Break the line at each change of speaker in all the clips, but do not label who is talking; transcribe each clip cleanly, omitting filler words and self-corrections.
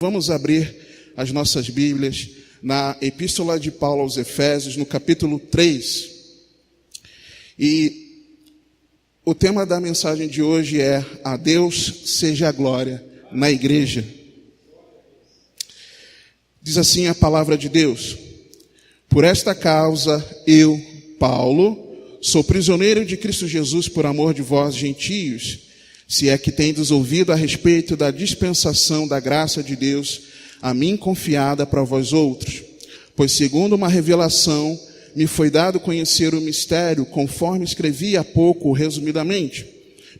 Vamos abrir as nossas Bíblias na Epístola de Paulo aos Efésios, no capítulo 3. E o tema da mensagem de hoje é: a Deus seja a glória na igreja. Diz assim a palavra de Deus: por esta causa eu, Paulo, sou prisioneiro de Cristo Jesus por amor de vós, gentios, se é que tendes ouvido a respeito da dispensação da graça de Deus, a mim confiada para vós outros. Pois segundo uma revelação, me foi dado conhecer o mistério, conforme escrevi há pouco, resumidamente.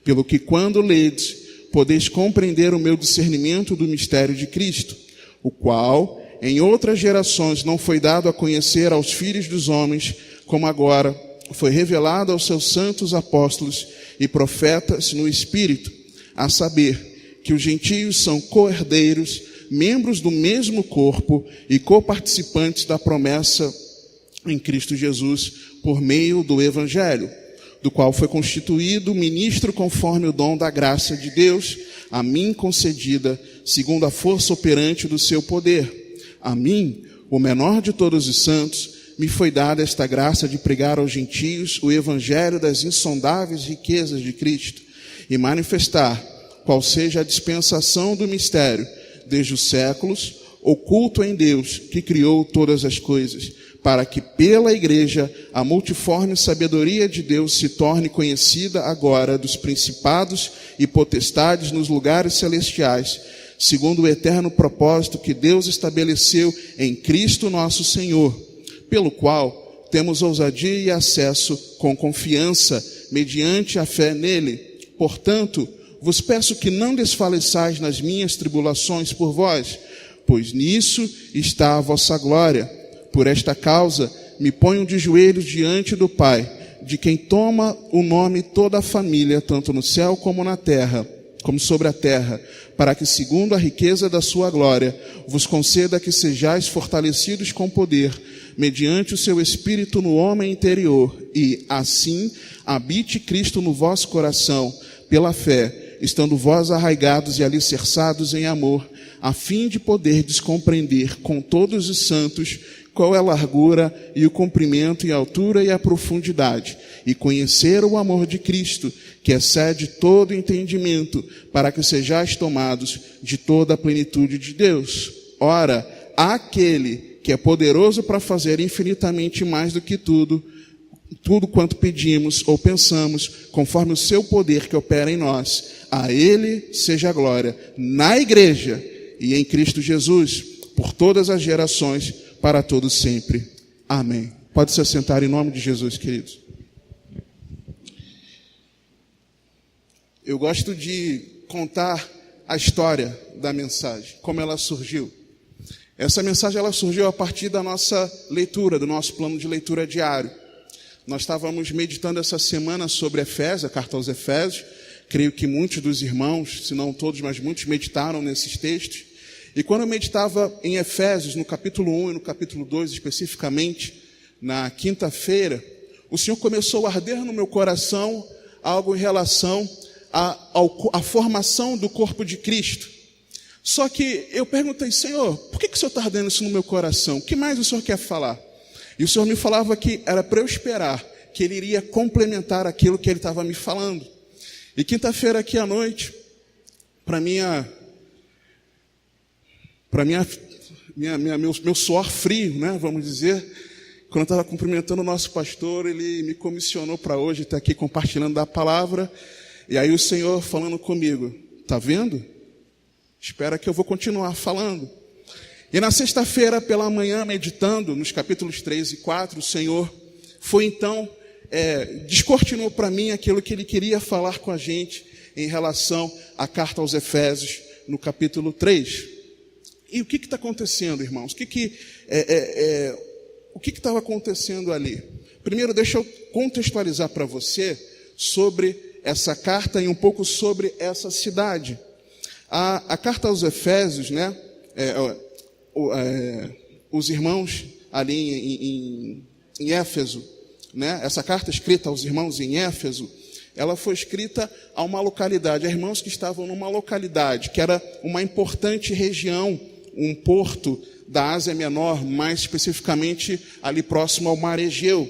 Pelo que quando ledes, podeis compreender o meu discernimento do mistério de Cristo, o qual, em outras gerações, não foi dado a conhecer aos filhos dos homens, como agora foi revelado aos seus santos apóstolos e profetas no Espírito, a saber, que os gentios são co-herdeiros, membros do mesmo corpo e coparticipantes da promessa em Cristo Jesus, por meio do Evangelho, do qual foi constituído ministro conforme o dom da graça de Deus, a mim concedida, segundo a força operante do seu poder. A mim, o menor de todos os santos, me foi dada esta graça de pregar aos gentios o evangelho das insondáveis riquezas de Cristo e manifestar qual seja a dispensação do mistério, desde os séculos, oculto em Deus, que criou todas as coisas, para que pela igreja a multiforme sabedoria de Deus se torne conhecida agora dos principados e potestades nos lugares celestiais, segundo o eterno propósito que Deus estabeleceu em Cristo nosso Senhor, pelo qual temos ousadia e acesso com confiança, mediante a fé nele. Portanto, vos peço que não desfaleçais nas minhas tribulações por vós, pois nisso está a vossa glória. Por esta causa, me ponho de joelhos diante do Pai, de quem toma o nome toda a família, tanto no céu como na terra, como sobre a terra, para que, segundo a riqueza da sua glória, vos conceda que sejais fortalecidos com poder, mediante o seu Espírito no homem interior, e, assim, habite Cristo no vosso coração, pela fé, estando vós arraigados e alicerçados em amor, a fim de poderdes compreender com todos os santos qual é a largura e o comprimento e a altura e a profundidade, e conhecer o amor de Cristo, que excede todo entendimento, para que sejais tomados de toda a plenitude de Deus. Ora, aquele que é poderoso para fazer infinitamente mais do que tudo quanto pedimos ou pensamos, conforme o seu poder que opera em nós, a ele seja a glória, na igreja e em Cristo Jesus, por todas as gerações, para todos sempre. Amém. Pode se assentar em nome de Jesus, queridos. Eu gosto de contar a história da mensagem, como ela surgiu. Essa mensagem ela surgiu a partir da nossa leitura, do nosso plano de leitura diário. Nós estávamos meditando essa semana sobre Efésios, a carta aos Efésios. Creio que muitos dos irmãos, se não todos, mas muitos meditaram nesses textos. E quando eu meditava em Efésios, no capítulo 1 e no capítulo 2 especificamente, na quinta-feira, o Senhor começou a arder no meu coração algo em relação à formação do corpo de Cristo. Só que eu perguntei: Senhor, por que o Senhor está ardendo isso no meu coração? O que mais o Senhor quer falar? E o Senhor me falava que era para eu esperar, que Ele iria complementar aquilo que Ele estava me falando. E quinta-feira aqui à noite, meu suor frio, né, vamos dizer, quando eu estava cumprimentando o nosso pastor, ele me comissionou para hoje estar aqui compartilhando da palavra. E aí o Senhor falando comigo: tá vendo? Espera que eu vou continuar falando. E na sexta-feira pela manhã, meditando nos capítulos 3 e 4, o Senhor foi então, descortinou para mim aquilo que Ele queria falar com a gente em relação à carta aos Efésios, no capítulo 3. E o que está acontecendo, irmãos? O que estava acontecendo ali? Primeiro, deixa eu contextualizar para você sobre essa carta e um pouco sobre essa cidade. A carta aos Efésios, né? Os irmãos ali em Éfeso, né? Essa carta escrita aos irmãos em Éfeso, ela foi escrita a uma localidade, a irmãos que estavam numa localidade, que era uma importante região, um porto da Ásia Menor, mais especificamente ali próximo ao Mar Egeu.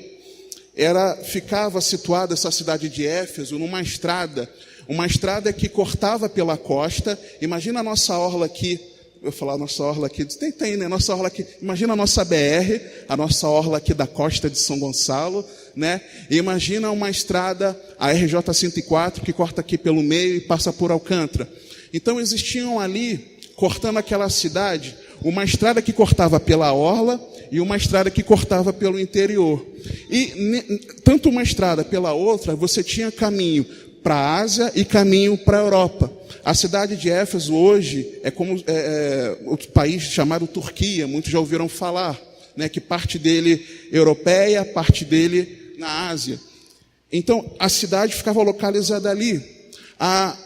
Ficava situada essa cidade de Éfeso numa estrada que cortava pela costa. Imagina a nossa orla aqui, eu vou falar nossa orla aqui, tem, né? Nossa orla aqui, imagina a nossa BR, a nossa orla aqui da costa de São Gonçalo, né? E imagina uma estrada, a RJ 104, que corta aqui pelo meio e passa por Alcântara. Então existiam ali, cortando aquela cidade, uma estrada que cortava pela orla e uma estrada que cortava pelo interior. E tanto uma estrada pela outra, você tinha caminho para a Ásia e caminho para a Europa. A cidade de Éfeso hoje é como outro país chamado Turquia, muitos já ouviram falar, né, que parte dele europeia, parte dele na Ásia. Então, a cidade ficava localizada ali. A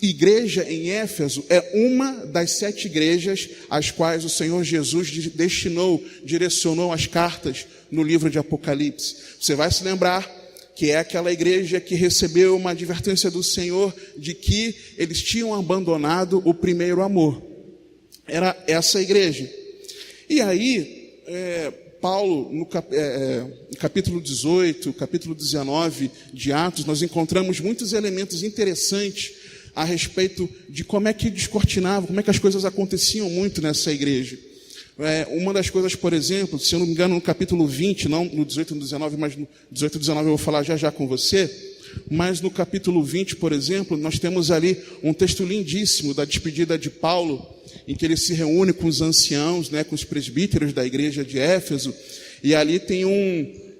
igreja em Éfeso é uma das 7 igrejas às quais o Senhor Jesus direcionou as cartas no livro de Apocalipse. Você vai se lembrar que é aquela igreja que recebeu uma advertência do Senhor de que eles tinham abandonado o primeiro amor. Era essa igreja. E aí, Paulo, no capítulo 18, capítulo 19 de Atos, nós encontramos muitos elementos interessantes a respeito de como é que descortinava, como é que as coisas aconteciam muito nessa igreja. Uma das coisas, por exemplo, se eu não me engano, no capítulo 20, não no 18 e no 19, mas no 18 e 19 eu vou falar já com você, mas no capítulo 20, por exemplo, nós temos ali um texto lindíssimo da despedida de Paulo, em que ele se reúne com os anciãos, né, com os presbíteros da igreja de Éfeso, e ali tem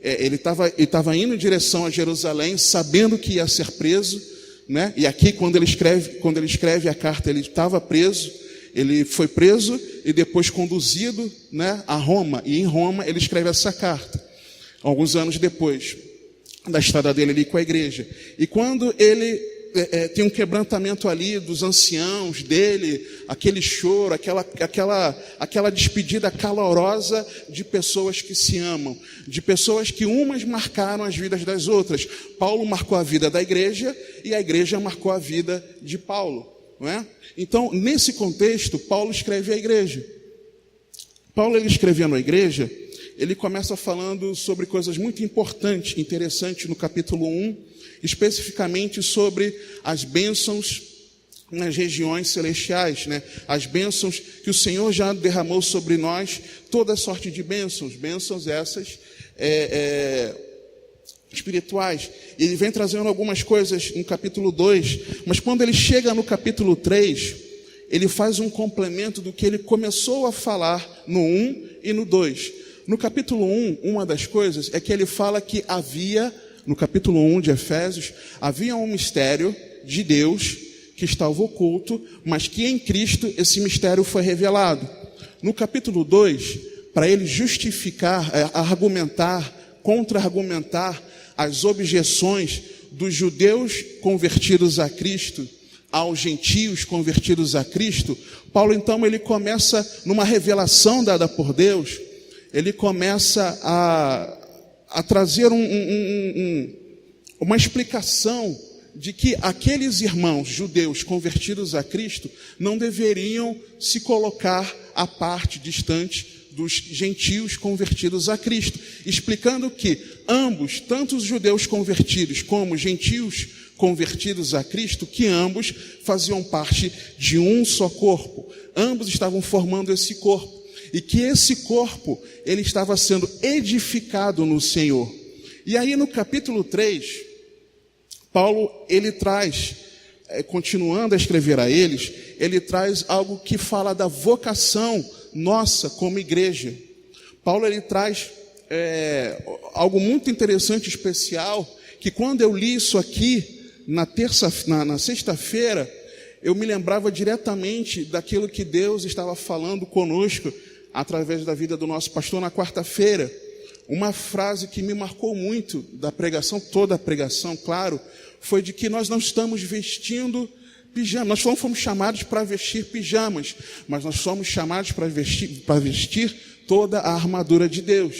ele estava indo em direção a Jerusalém, sabendo que ia ser preso, né, e aqui quando ele escreve a carta, ele estava preso. Ele foi preso e depois conduzido, né, a Roma. E em Roma ele escreve essa carta, alguns anos depois da estada dele ali com a igreja. E quando ele tem um quebrantamento ali dos anciãos dele, aquele choro, aquela despedida calorosa de pessoas que se amam, de pessoas que umas marcaram as vidas das outras. Paulo marcou a vida da igreja e a igreja marcou a vida de Paulo. Não é? Então, nesse contexto, Paulo escreve à igreja. Paulo, ele escrevendo à igreja, ele começa falando sobre coisas muito importantes, interessantes no capítulo 1, especificamente sobre as bênçãos nas regiões celestiais, né? As bênçãos que o Senhor já derramou sobre nós, toda sorte de bênçãos essas espirituais. Ele vem trazendo algumas coisas no capítulo 2, mas quando ele chega no capítulo 3, ele faz um complemento do que ele começou a falar no 1 e no 2. No capítulo 1, uma das coisas é que ele fala que havia, no capítulo 1 de Efésios, havia um mistério de Deus que estava oculto, mas que em Cristo esse mistério foi revelado. No capítulo 2, para ele justificar, contra-argumentar as objeções dos judeus convertidos a Cristo, aos gentios convertidos a Cristo, Paulo então ele começa numa revelação dada por Deus, ele começa a trazer uma explicação de que aqueles irmãos judeus convertidos a Cristo não deveriam se colocar à parte, distante dos gentios convertidos a Cristo, explicando que ambos, tanto os judeus convertidos como os gentios convertidos a Cristo, que ambos faziam parte de um só corpo, ambos estavam formando esse corpo, e que esse corpo, ele estava sendo edificado no Senhor. E aí no capítulo 3, Paulo, ele traz, continuando a escrever a eles, ele traz algo que fala da vocação nossa como igreja. Paulo, ele traz algo muito interessante, especial, que quando eu li isso aqui, na sexta-feira, eu me lembrava diretamente daquilo que Deus estava falando conosco, através da vida do nosso pastor na quarta-feira. Uma frase que me marcou muito da pregação, toda a pregação, claro, foi de que nós não estamos vestindo pijamas. Nós não fomos chamados para vestir pijamas, mas nós somos chamados para vestir toda a armadura de Deus.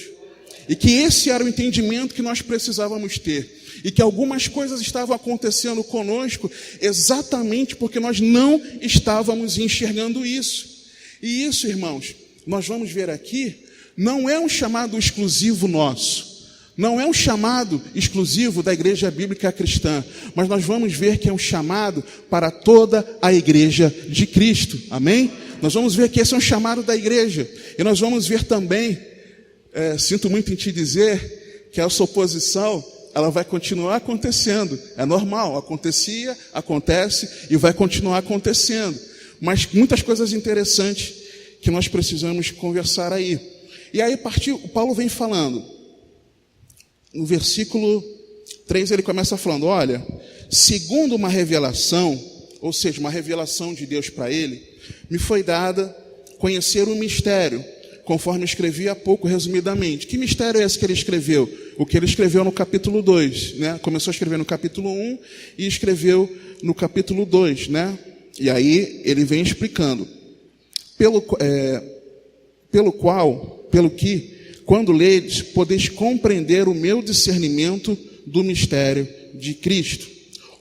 E que esse era o entendimento que nós precisávamos ter. E que algumas coisas estavam acontecendo conosco exatamente porque nós não estávamos enxergando isso. E isso, irmãos, nós vamos ver aqui, não é um chamado exclusivo nosso. Não é um chamado exclusivo da igreja bíblica cristã, mas nós vamos ver que é um chamado para toda a igreja de Cristo. Amém? Nós vamos ver que esse é um chamado da igreja. E nós vamos ver também, sinto muito em te dizer, que essa oposição, ela vai continuar acontecendo. É normal, acontecia, acontece e vai continuar acontecendo. Mas muitas coisas interessantes que nós precisamos conversar aí. E aí Paulo vem falando. No versículo 3 ele começa falando, olha, segundo uma revelação, ou seja, uma revelação de Deus para ele, me foi dada conhecer um mistério, conforme eu escrevi há pouco, resumidamente. Que mistério é esse que ele escreveu? O que ele escreveu no capítulo 2, né? Começou a escrever no capítulo 1 e escreveu no capítulo 2, né? E aí ele vem explicando. Pelo que, quando ledes, podeis compreender o meu discernimento do mistério de Cristo,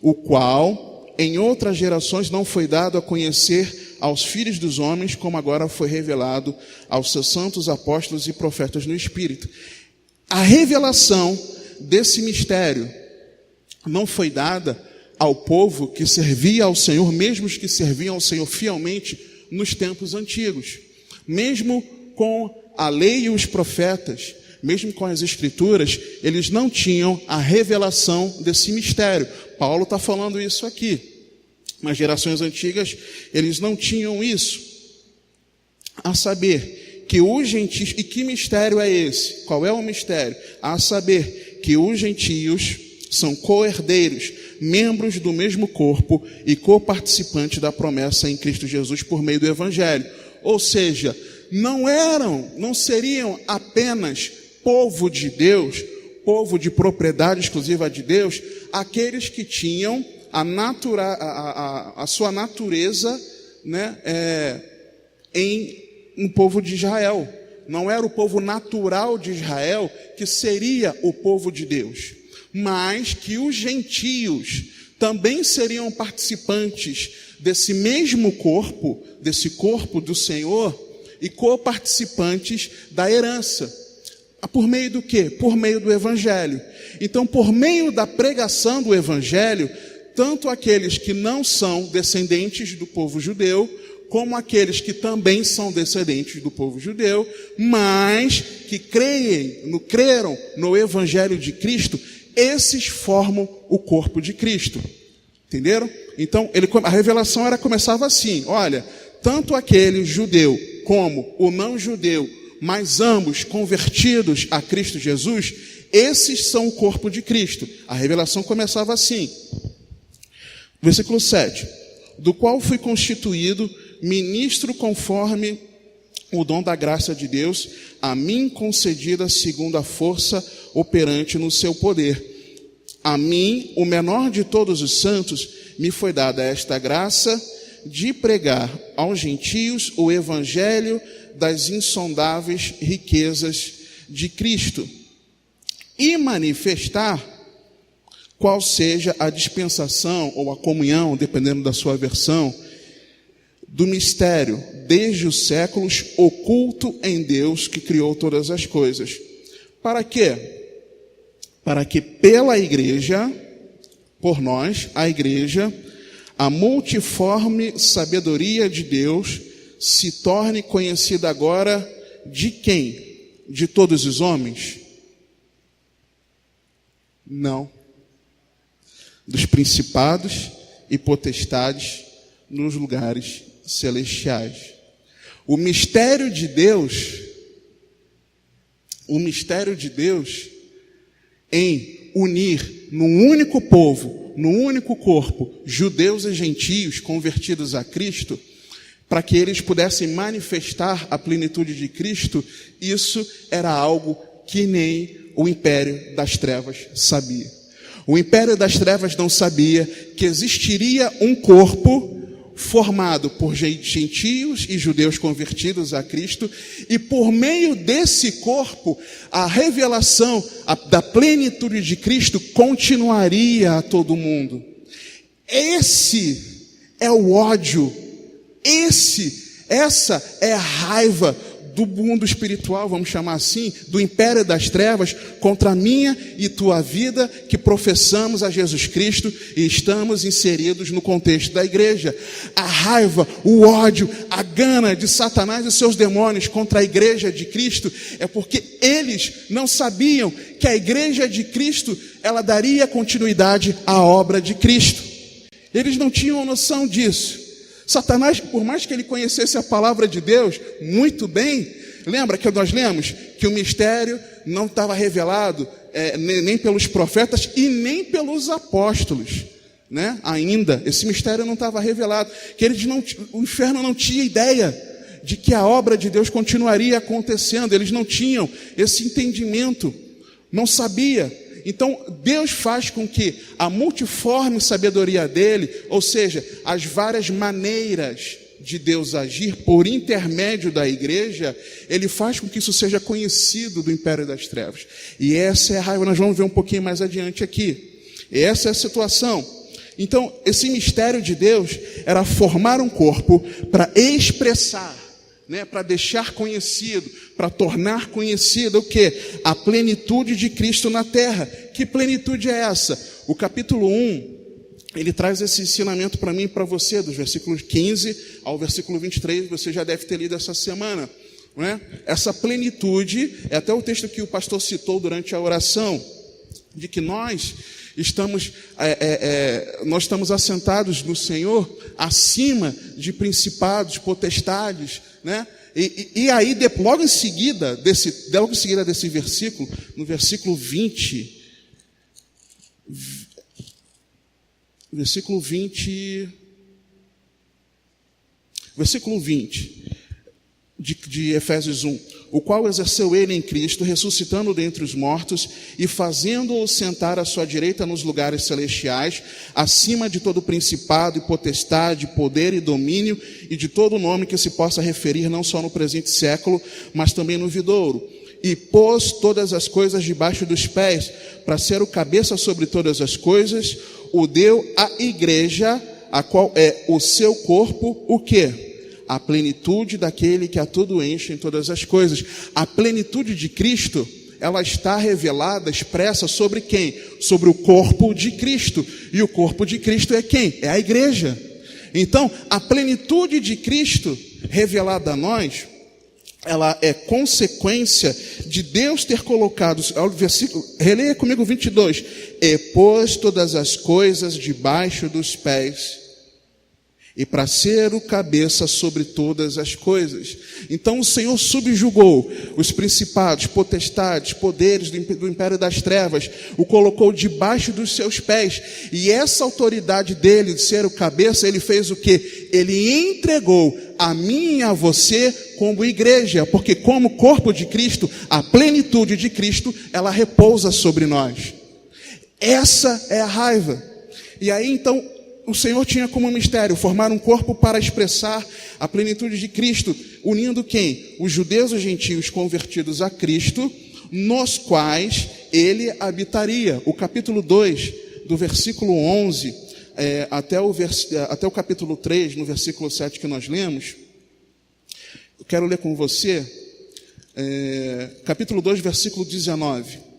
o qual, em outras gerações, não foi dado a conhecer aos filhos dos homens, como agora foi revelado aos seus santos apóstolos e profetas no Espírito. A revelação desse mistério não foi dada ao povo que servia ao Senhor, mesmo os que serviam ao Senhor fielmente nos tempos antigos. Mesmo com a lei e os profetas, mesmo com as escrituras, eles não tinham a revelação desse mistério. Paulo está falando isso aqui. Nas gerações antigas, eles não tinham isso. A saber, que os gentios... E que mistério é esse? Qual é o mistério? A saber, que os gentios são co-herdeiros, membros do mesmo corpo e co-participantes da promessa em Cristo Jesus por meio do Evangelho. Ou seja, não seriam apenas povo de Deus, povo de propriedade exclusiva de Deus, aqueles que tinham a sua natureza, né, em um povo de Israel. Não era o povo natural de Israel que seria o povo de Deus, mas que os gentios também seriam participantes desse mesmo corpo, desse corpo do Senhor, e co-participantes da herança. Por meio do quê? Por meio do Evangelho. Então, por meio da pregação do Evangelho, tanto aqueles que não são descendentes do povo judeu, como aqueles que também são descendentes do povo judeu, mas que creram no Evangelho de Cristo, esses formam o corpo de Cristo. Entenderam? Então, a revelação começava assim, olha, tanto aquele judeu como o não judeu, mas ambos convertidos a Cristo Jesus, esses são o corpo de Cristo. A revelação começava assim. Versículo 7. Do qual fui constituído ministro conforme o dom da graça de Deus, a mim concedida segundo a força operante no seu poder. A mim, o menor de todos os santos, me foi dada esta graça de pregar aos gentios o evangelho das insondáveis riquezas de Cristo e manifestar qual seja a dispensação ou a comunhão, dependendo da sua versão, do mistério desde os séculos oculto em Deus que criou todas as coisas. Para quê? Para que pela igreja, por nós, a igreja, a multiforme sabedoria de Deus se torne conhecida agora de quem? De todos os homens? Não. Dos principados e potestades nos lugares celestiais. O mistério de Deus em unir num único povo, num único corpo, judeus e gentios convertidos a Cristo, para que eles pudessem manifestar a plenitude de Cristo, isso era algo que nem o império das trevas sabia. O império das trevas não sabia que existiria um corpo formado por gentios e judeus convertidos a Cristo, e por meio desse corpo, a revelação da plenitude de Cristo continuaria a todo mundo. Esse é o ódio, essa é a raiva do mundo espiritual, vamos chamar assim, do império das trevas, contra a minha e tua vida, que professamos a Jesus Cristo e estamos inseridos no contexto da igreja. A raiva, o ódio, a gana de Satanás e seus demônios contra a igreja de Cristo, é porque eles não sabiam que a igreja de Cristo, ela daria continuidade à obra de Cristo. Eles não tinham noção disso. Satanás, por mais que ele conhecesse a palavra de Deus muito bem, lembra que nós lemos que o mistério não estava revelado nem pelos profetas e nem pelos apóstolos, né? Ainda, esse mistério não estava revelado, que o inferno não tinha ideia de que a obra de Deus continuaria acontecendo, eles não tinham esse entendimento, não sabia. Então, Deus faz com que a multiforme sabedoria dele, ou seja, as várias maneiras de Deus agir por intermédio da igreja, ele faz com que isso seja conhecido do império das trevas. E essa é a raiva, nós vamos ver um pouquinho mais adiante aqui. E essa é a situação. Então, esse mistério de Deus era formar um corpo para expressar, para deixar conhecido, para tornar conhecido o quê? A plenitude de Cristo na terra. Que plenitude é essa? O capítulo 1, ele traz esse ensinamento para mim e para você, dos versículos 15 ao versículo 23, você já deve ter lido essa semana. Não é? Essa plenitude, é até o texto que o pastor citou durante a oração, de que nós estamos assentados no Senhor, acima de principados, potestades, né? E aí, logo em seguida desse versículo, no versículo 20, de Efésios 1, o qual exerceu ele em Cristo, ressuscitando dentre os mortos e fazendo-o sentar à sua direita nos lugares celestiais, acima de todo principado e potestade, poder e domínio, e de todo nome que se possa referir não só no presente século, mas também no vindouro. E pôs todas as coisas debaixo dos pés, para ser o cabeça sobre todas as coisas, o deu à igreja, a qual é o seu corpo, o quê? A plenitude daquele que a tudo enche em todas as coisas. A plenitude de Cristo, ela está revelada, expressa sobre quem? Sobre o corpo de Cristo. E o corpo de Cristo é quem? É a igreja. Então, a plenitude de Cristo revelada a nós, ela é consequência de Deus ter colocado, o versículo, releia comigo 22, e pôs todas as coisas debaixo dos pés, e para ser o cabeça sobre todas as coisas. Então o Senhor subjugou os principados, potestades, poderes do império das trevas, o colocou debaixo dos seus pés, e essa autoridade dele de ser o cabeça, ele fez o quê? Ele entregou a mim e a você como igreja, porque como corpo de Cristo, a plenitude de Cristo, ela repousa sobre nós. Essa é a raiva. E aí então, o Senhor tinha como mistério formar um corpo para expressar a plenitude de Cristo, unindo quem? Os judeus e os gentios convertidos a Cristo, nos quais ele habitaria. O capítulo 2, do versículo 11 até o capítulo 3, no versículo 7 que nós lemos, eu quero ler com você, capítulo 2, versículo 19.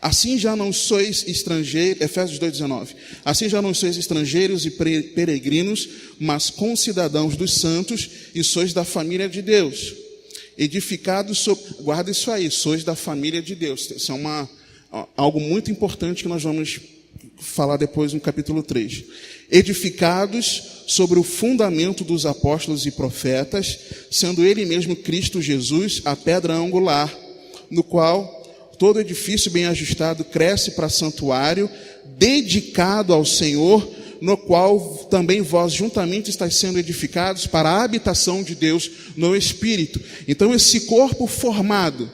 Assim já não sois estrangeiros, Efésios 2,19. Assim já não sois estrangeiros e peregrinos, mas concidadãos dos santos, e sois da família de Deus. Edificados sobre, guarda isso aí, sois da família de Deus. Isso é algo muito importante que nós vamos falar depois no capítulo 3. Edificados sobre o fundamento dos apóstolos e profetas, sendo ele mesmo Cristo Jesus, a pedra angular, no qual todo edifício bem ajustado cresce para santuário, dedicado ao Senhor, no qual também vós juntamente estáis sendo edificados para a habitação de Deus no Espírito. Então esse corpo formado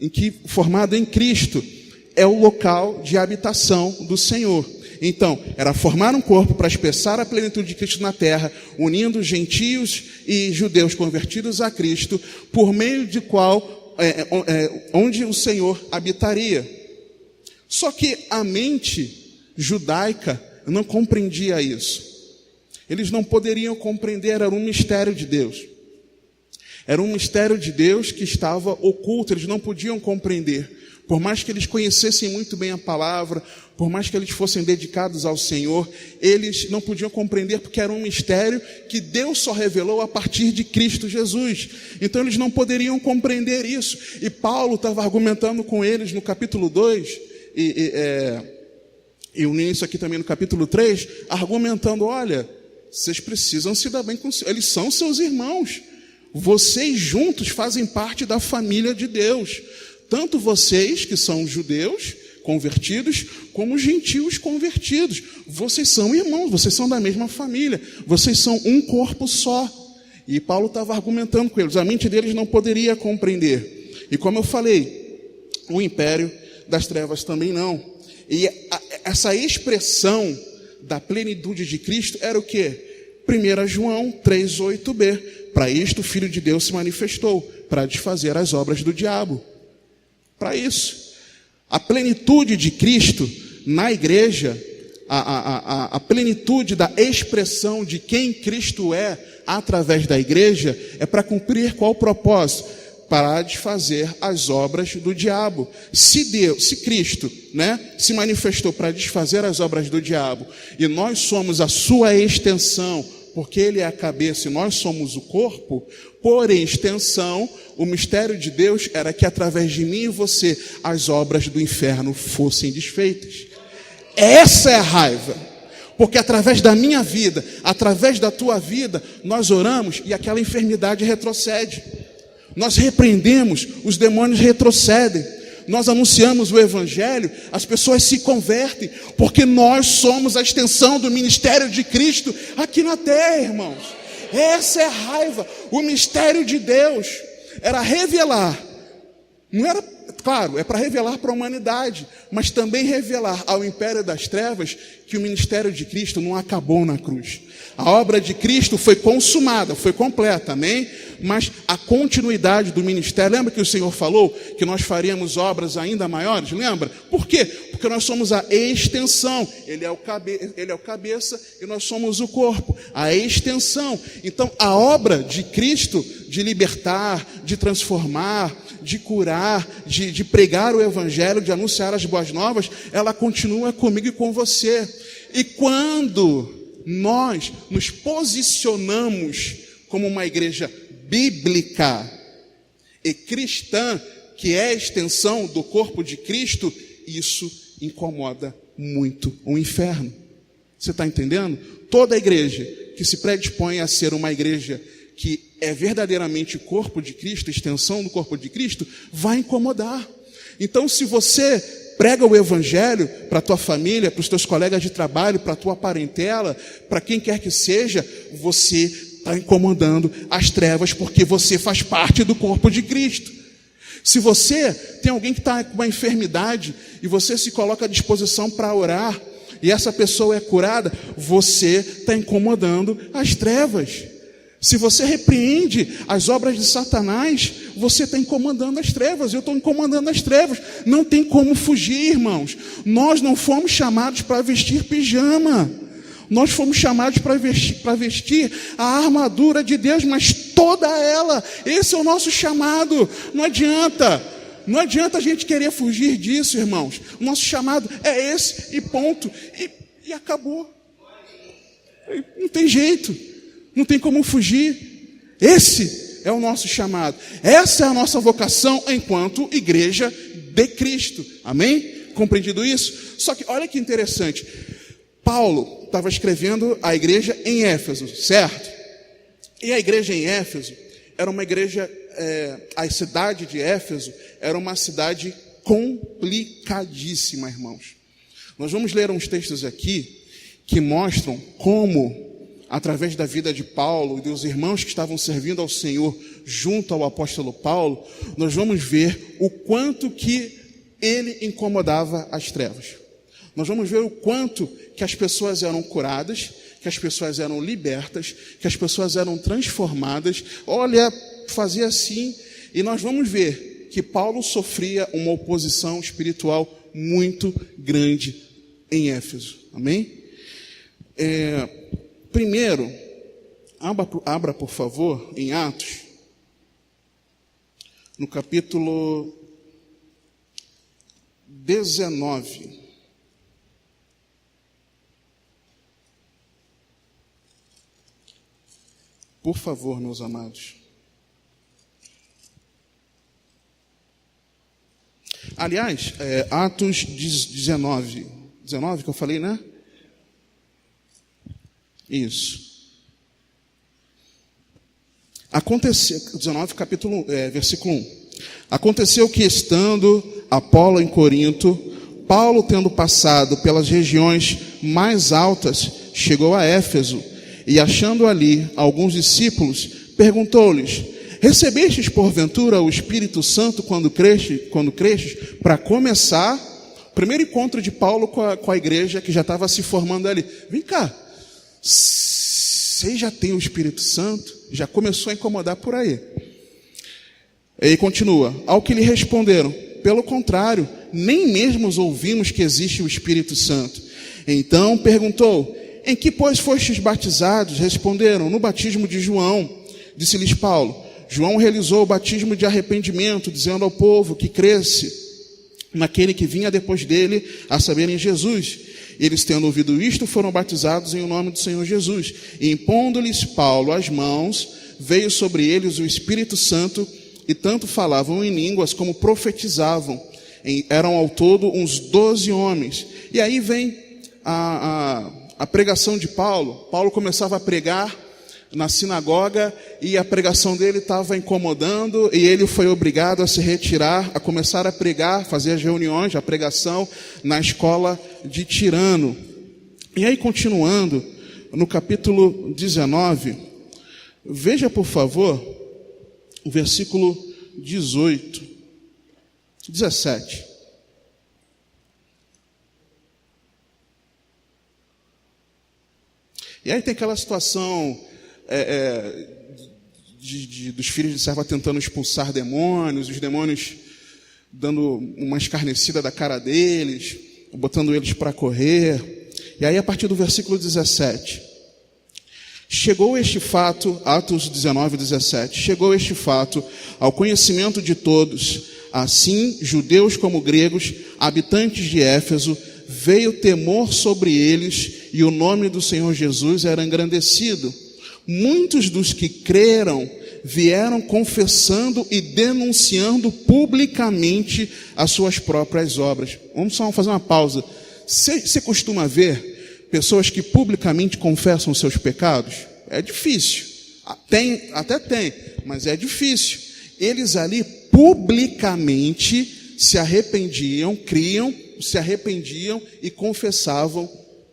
em Cristo é o local de habitação do Senhor. Então, era formar um corpo para expressar a plenitude de Cristo na terra, unindo gentios e judeus convertidos a Cristo, por meio de qual, onde o Senhor habitaria. Só que a mente judaica não compreendia isso. Eles não poderiam compreender, era um mistério de Deus. Era um mistério de Deus que estava oculto, eles não podiam compreender. Por mais que eles conhecessem muito bem a palavra, por mais que eles fossem dedicados ao Senhor, eles não podiam compreender porque era um mistério que Deus só revelou a partir de Cristo Jesus. Então eles não poderiam compreender isso. E Paulo estava argumentando com eles no capítulo 2, e unindo isso aqui também no capítulo 3, argumentando, olha, vocês precisam se dar bem com eles, são seus irmãos. Vocês juntos fazem parte da família de Deus. Tanto vocês, que são judeus convertidos, como gentios convertidos. Vocês são irmãos, vocês são da mesma família. Vocês são um corpo só. E Paulo estava argumentando com eles. A mente deles não poderia compreender. E como eu falei, o império das trevas também não. E essa expressão da plenitude de Cristo era o quê? 1 João 3,8b. Para isto o Filho de Deus se manifestou, para desfazer as obras do diabo. Para isso. A plenitude de Cristo na igreja, a plenitude da expressão de quem Cristo é através da igreja, é para cumprir qual propósito? Para desfazer as obras do diabo. Se Cristo, se manifestou para desfazer as obras do diabo, e nós somos a sua extensão, porque ele é a cabeça e nós somos o corpo, por extensão, o mistério de Deus era que através de mim e você, as obras do inferno fossem desfeitas. Essa é a raiva. Porque através da minha vida, através da tua vida, nós oramos e aquela enfermidade retrocede. Nós repreendemos, os demônios retrocedem. Nós anunciamos o evangelho, as pessoas se convertem, porque nós somos a extensão do ministério de Cristo aqui na terra, irmãos. Essa é a raiva. O mistério de Deus era revelar, não era, claro, é para revelar para a humanidade, mas também revelar ao império das trevas que o ministério de Cristo não acabou na cruz. A obra de Cristo foi consumada, foi completa, amém? Mas a continuidade do ministério, lembra que o Senhor falou que nós faríamos obras ainda maiores? Lembra? Por quê? Porque nós somos a extensão, ele é o cabeça e nós somos o corpo, a extensão. Então a obra de Cristo, de libertar, de transformar, de curar, de pregar o evangelho, de anunciar as boas novas, ela continua comigo e com você. E quando nós nos posicionamos como uma igreja bíblica e cristã, que é a extensão do corpo de Cristo, isso incomoda muito o inferno. Você está entendendo? Toda igreja que se predispõe a ser uma igreja que é verdadeiramente corpo de Cristo, extensão do corpo de Cristo, vai incomodar. Então, se você prega o evangelho para a tua família, para os teus colegas de trabalho, para a tua parentela, para quem quer que seja, você está incomodando as trevas, porque você faz parte do corpo de Cristo. Se você tem alguém que está com uma enfermidade, e você se coloca à disposição para orar, e essa pessoa é curada, você está incomodando as trevas. Se você repreende as obras de Satanás, você está incomodando as trevas. Eu estou incomodando as trevas. Não tem como fugir, irmãos. Nós não fomos chamados para vestir pijama. Nós fomos chamados para vestir a armadura de Deus, mas toda ela. Esse é o nosso chamado. Não adianta a gente querer fugir disso, irmãos. O nosso chamado é esse e ponto. E acabou. Não tem jeito. Não tem como fugir. Esse é o nosso chamado. Essa é a nossa vocação enquanto igreja de Cristo. Amém? Compreendido isso? Só que olha que interessante. Paulo estava escrevendo a igreja em Éfeso, certo? E a igreja em Éfeso era uma igreja, a cidade de Éfeso era uma cidade complicadíssima, irmãos. Nós vamos ler uns textos aqui que mostram como, através da vida de Paulo e dos irmãos que estavam servindo ao Senhor junto ao apóstolo Paulo, nós vamos ver o quanto que ele incomodava as trevas. Nós vamos ver o quanto que as pessoas eram curadas, que as pessoas eram libertas, que as pessoas eram transformadas. Olha, fazia assim. E nós vamos ver que Paulo sofria uma oposição espiritual muito grande em Éfeso. Amém? Primeiro, abra por favor em Atos, no capítulo 19. Por favor, meus amados. Aliás, Atos 19. 19 que eu falei, né? Isso. Aconteceu, 19, versículo 1. Aconteceu que, estando Apolo em Corinto, Paulo, tendo passado pelas regiões mais altas, chegou a Éfeso, e achando ali alguns discípulos, perguntou-lhes: recebestes porventura o Espírito Santo quando crestes? Para começar, o primeiro encontro de Paulo com a igreja que já estava se formando ali. Vem cá, você já tem o Espírito Santo? Já começou a incomodar por aí. E continua: ao que lhe responderam: pelo contrário, nem mesmo ouvimos que existe o Espírito Santo. Então perguntou: em que, pois, fostes batizados? Responderam: no batismo de João. Disse-lhes Paulo: João realizou o batismo de arrependimento, dizendo ao povo que cresce naquele que vinha depois dele, a saber, em Jesus. Eles, tendo ouvido isto, foram batizados em o nome do Senhor Jesus. E impondo-lhes Paulo as mãos, veio sobre eles o Espírito Santo, e tanto falavam em línguas como profetizavam. Eram ao todo uns 12 homens. E aí vem a pregação de Paulo. Paulo começava a pregar na sinagoga e a pregação dele estava incomodando e ele foi obrigado a se retirar, a começar a pregar, fazer as reuniões, a pregação na escola de Tirano. E aí, continuando, no capítulo 19, veja por favor o versículo 17. E aí tem aquela situação dos filhos de serva tentando expulsar demônios, os demônios dando uma escarnecida da cara deles, botando eles para correr. E aí, a partir do versículo 17, chegou este fato, Atos 19, 17, chegou este fato ao conhecimento de todos, assim judeus como gregos, habitantes de Éfeso, veio temor sobre eles, e o nome do Senhor Jesus era engrandecido. Muitos dos que creram vieram confessando e denunciando publicamente as suas próprias obras. Vamos só fazer uma pausa. Você costuma ver pessoas que publicamente confessam os seus pecados? É difícil. Até tem, mas é difícil. Eles ali publicamente se arrependiam, se arrependiam e confessavam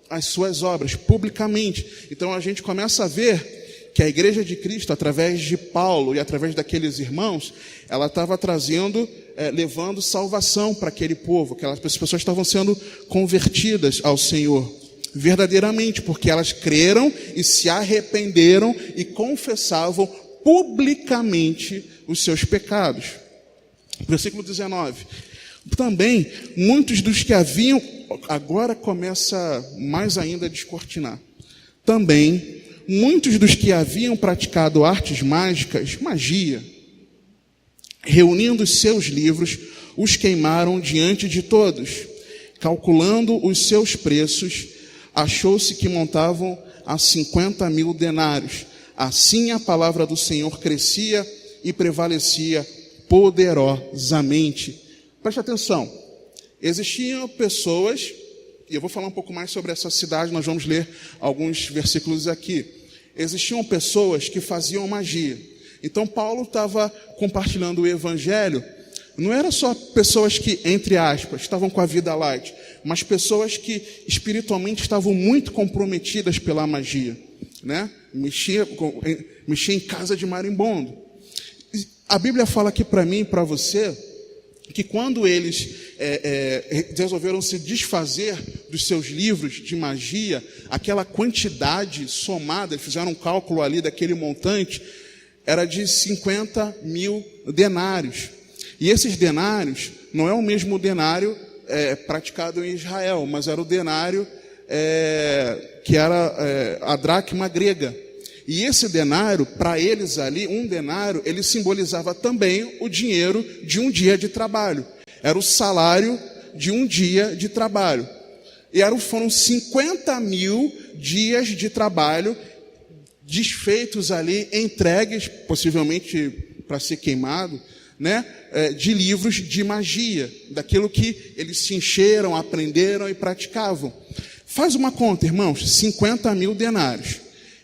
as suas obras publicamente. Então a gente começa a ver que a igreja de Cristo, através de Paulo e através daqueles irmãos, ela estava trazendo, levando salvação para aquele povo, que as pessoas estavam sendo convertidas ao Senhor, verdadeiramente, porque elas creram e se arrependeram e confessavam publicamente os seus pecados. Versículo 19. Também, muitos dos que haviam, agora começa mais ainda a descortinar, também, muitos dos que haviam praticado artes mágicas, magia, reunindo os seus livros, os queimaram diante de todos. Calculando os seus preços, achou-se que montavam a 50.000 denários. Assim a palavra do Senhor crescia e prevalecia poderosamente. Preste atenção. Existiam pessoas, e eu vou falar um pouco mais sobre essa cidade, nós vamos ler alguns versículos aqui. Existiam pessoas que faziam magia. Então Paulo estava compartilhando o evangelho. Não era só pessoas que, entre aspas, estavam com a vida light, mas pessoas que espiritualmente estavam muito comprometidas pela magia, né? Mexia em casa de marimbondo. A Bíblia fala aqui para mim e para você que quando eles resolveram se desfazer dos seus livros de magia, aquela quantidade somada, eles fizeram um cálculo ali daquele montante, era de 50 mil denários. E esses denários não é o mesmo denário praticado em Israel, mas era o denário que era a dracma grega. E esse denário, para eles ali, um denário, ele simbolizava também o dinheiro de um dia de trabalho. Era o salário de um dia de trabalho. E foram 50 mil dias de trabalho desfeitos ali, entregues, possivelmente para ser queimado, né, de livros de magia, daquilo que eles se encheram, aprenderam e praticavam. Faz uma conta, irmãos, 50 mil denários.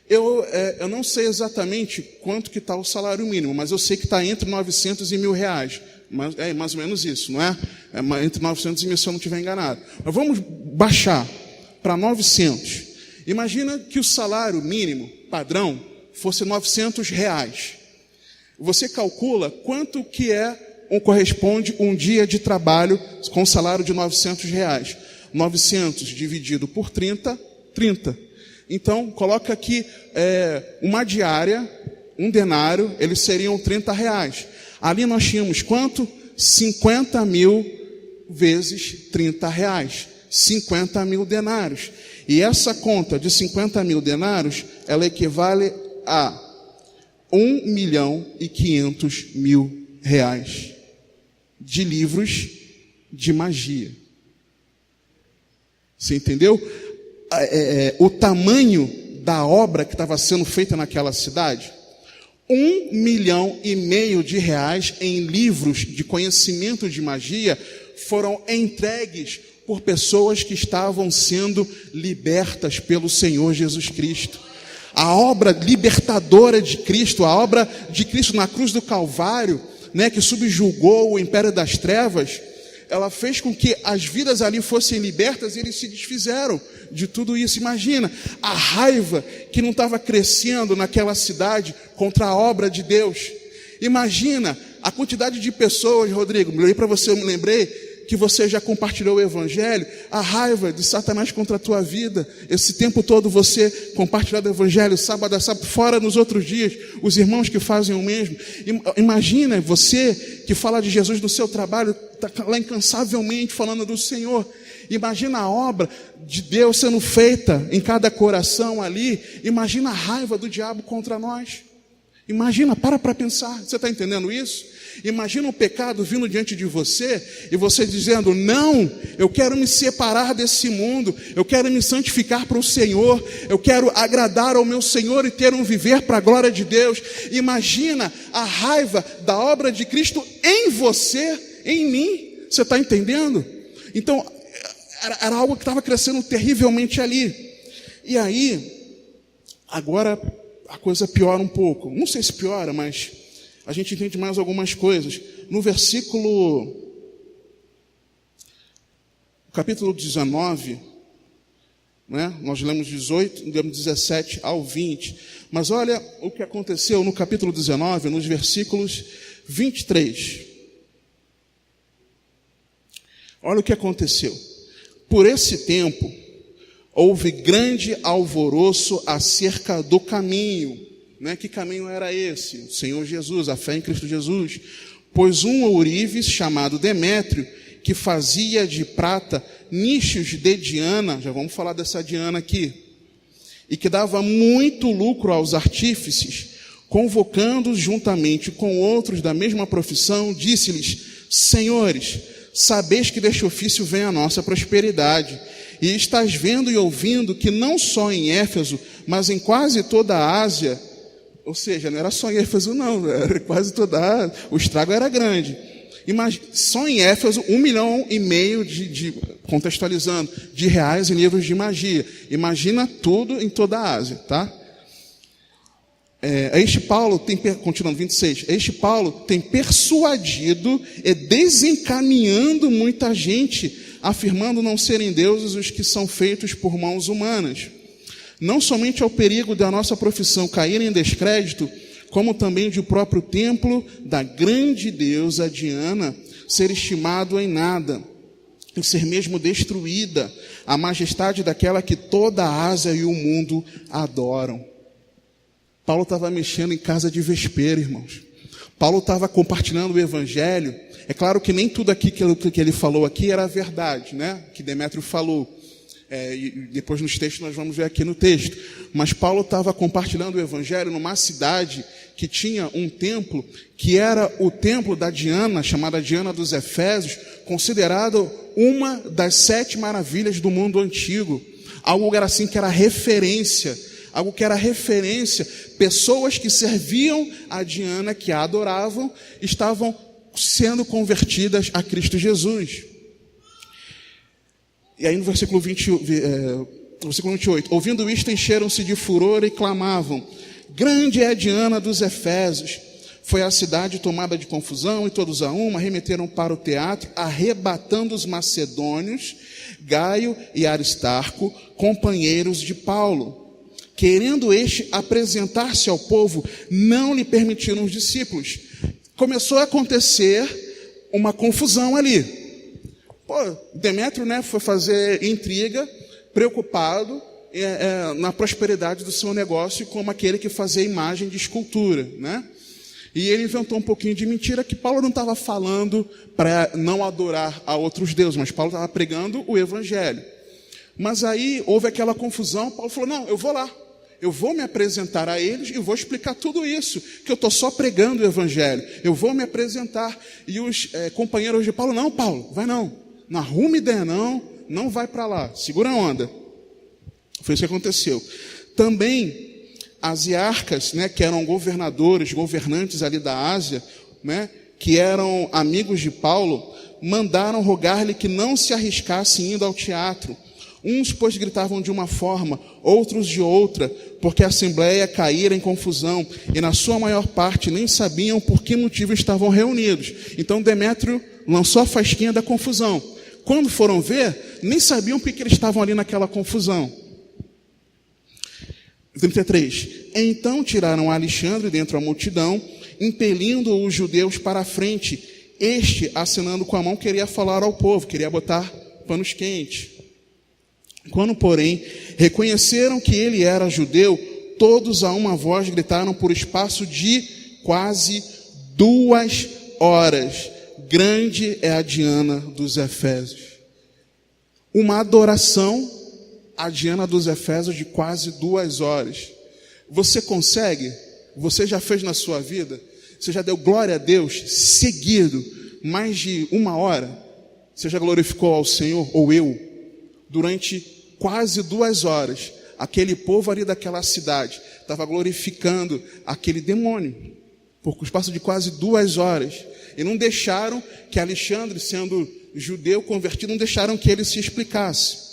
Eu não sei exatamente quanto que está o salário mínimo, mas eu sei que está entre 900 e R$1.000. É mais ou menos isso, não é? Entre 900 e 1.000, se eu não estiver enganado. Mas vamos baixar para 900. Imagina que o salário mínimo, padrão, fosse R$900. Você calcula quanto que corresponde um dia de trabalho com salário de R$900. 900 dividido por 30, 30. Então, coloca aqui uma diária, um denário, eles seriam R$30. Ali nós tínhamos quanto? 50 mil vezes R$30. 50 mil denários. E essa conta de 50 mil denários, ela equivale a R$1.500.000 de livros de magia. Você entendeu? O tamanho da obra que estava sendo feita naquela cidade, R$1,5 milhão em livros de conhecimento de magia foram entregues por pessoas que estavam sendo libertas pelo Senhor Jesus Cristo. A obra libertadora de Cristo, a obra de Cristo na cruz do Calvário, né, que subjugou o império das trevas, ela fez com que as vidas ali fossem libertas e eles se desfizeram de tudo isso. Imagina a raiva que não estava crescendo naquela cidade contra a obra de Deus. Imagina a quantidade de pessoas, Rodrigo, eu me lembrei que você já compartilhou o Evangelho, a raiva de Satanás contra a tua vida, esse tempo todo você compartilhando o Evangelho, sábado a sábado, fora nos outros dias, os irmãos que fazem o mesmo. Imagina você que fala de Jesus no seu trabalho, está lá incansavelmente falando do Senhor. Imagina a obra de Deus sendo feita em cada coração ali. Imagina a raiva do diabo contra nós. Imagina, para pensar, você está entendendo isso? Imagina o pecado vindo diante de você e você dizendo: não, eu quero me separar desse mundo, eu quero me santificar para o Senhor, eu quero agradar ao meu Senhor e ter um viver para a glória de Deus. Imagina a raiva da obra de Cristo em você, em mim. Você está entendendo? Então, era algo que estava crescendo terrivelmente ali. E aí, agora a coisa piora um pouco. Não sei se piora, mas a gente entende mais algumas coisas. No capítulo 19, né, nós lemos 18, lemos 17 ao 20. Mas olha o que aconteceu no capítulo 19, nos versículos 23. Olha o que aconteceu. Por esse tempo, houve grande alvoroço acerca do caminho. Né? Que caminho era esse? O Senhor Jesus, a fé em Cristo Jesus. Pois um ourives chamado Demétrio, que fazia de prata nichos de Diana, já vamos falar dessa Diana aqui, e que dava muito lucro aos artífices, convocando-os juntamente com outros da mesma profissão, disse-lhes: senhores, sabeis que deste ofício vem a nossa prosperidade, e estás vendo e ouvindo que não só em Éfeso, mas em quase toda a Ásia, ou seja, não era só em Éfeso não, era quase toda a Ásia, o estrago era grande. Só em Éfeso, 1,5 milhão contextualizando, de reais em livros de magia. Imagina tudo em toda a Ásia, tá? Continuando, 26, este Paulo tem persuadido e desencaminhando muita gente, afirmando não serem deuses os que são feitos por mãos humanas. Não somente ao perigo da nossa profissão cair em descrédito, como também de o próprio templo da grande deusa Diana ser estimado em nada, em ser mesmo destruída a majestade daquela que toda a Ásia e o mundo adoram. Paulo estava mexendo em casa de vespeiro, irmãos. Paulo estava compartilhando o evangelho. É claro que nem tudo aqui que ele falou aqui era verdade, né? Que Demétrio falou. E depois nos textos nós vamos ver aqui no texto. Mas Paulo estava compartilhando o evangelho numa cidade que tinha um templo, que era o templo da Diana, chamada Diana dos Efésios, considerado uma das 7 maravilhas do mundo antigo. Algo era assim que era referência. Algo que era referência. Pessoas que serviam a Diana, que a adoravam, estavam sendo convertidas a Cristo Jesus. E aí no versículo 28, ouvindo isto, encheram-se de furor e clamavam: grande é a Diana dos Efésios. Foi a cidade tomada de confusão, e todos a uma remeteram para o teatro, arrebatando os macedônios, Gaio e Aristarco, companheiros de Paulo. Querendo este apresentar-se ao povo, não lhe permitiram os discípulos. Começou a acontecer uma confusão ali. Demétrio, né, foi fazer intriga, preocupado na prosperidade do seu negócio, como aquele que fazia imagem de escultura, né? E ele inventou um pouquinho de mentira, que Paulo não estava falando para não adorar a outros deuses, mas Paulo estava pregando o evangelho. Mas aí houve aquela confusão. Paulo falou: não, eu vou lá, eu vou me apresentar a eles e vou explicar tudo isso, que eu estou só pregando o evangelho, eu vou me apresentar. E os companheiros de Paulo: não, Paulo, vai não arruma ideia não vai para lá, segura a onda. Foi isso que aconteceu. Também as iarcas, né, que eram governantes ali da Ásia, né, que eram amigos de Paulo, mandaram rogar-lhe que não se arriscasse indo ao teatro. Uns, pois, gritavam de uma forma, outros de outra, porque a assembleia caíra em confusão, e na sua maior parte nem sabiam por que motivo estavam reunidos. Então Demétrio lançou a fasquinha da confusão. Quando foram ver, nem sabiam por que eles estavam ali naquela confusão. 33. Então tiraram Alexandre dentre a multidão, impelindo os judeus para a frente. Este, acenando com a mão, queria falar ao povo, queria botar panos quentes. Quando, porém, reconheceram que ele era judeu, todos a uma voz gritaram por espaço de quase 2 horas: grande é a Diana dos Efésios. Uma adoração à Diana dos Efésios de quase 2 horas. Você consegue? Você já fez na sua vida? Você já deu glória a Deus seguido mais de 1 hora? Você já glorificou ao Senhor, ou eu? Durante quase 2 horas, aquele povo ali daquela cidade estava glorificando aquele demônio, por espaço de quase 2 horas. E não deixaram que Alexandre, sendo judeu convertido, não deixaram que ele se explicasse.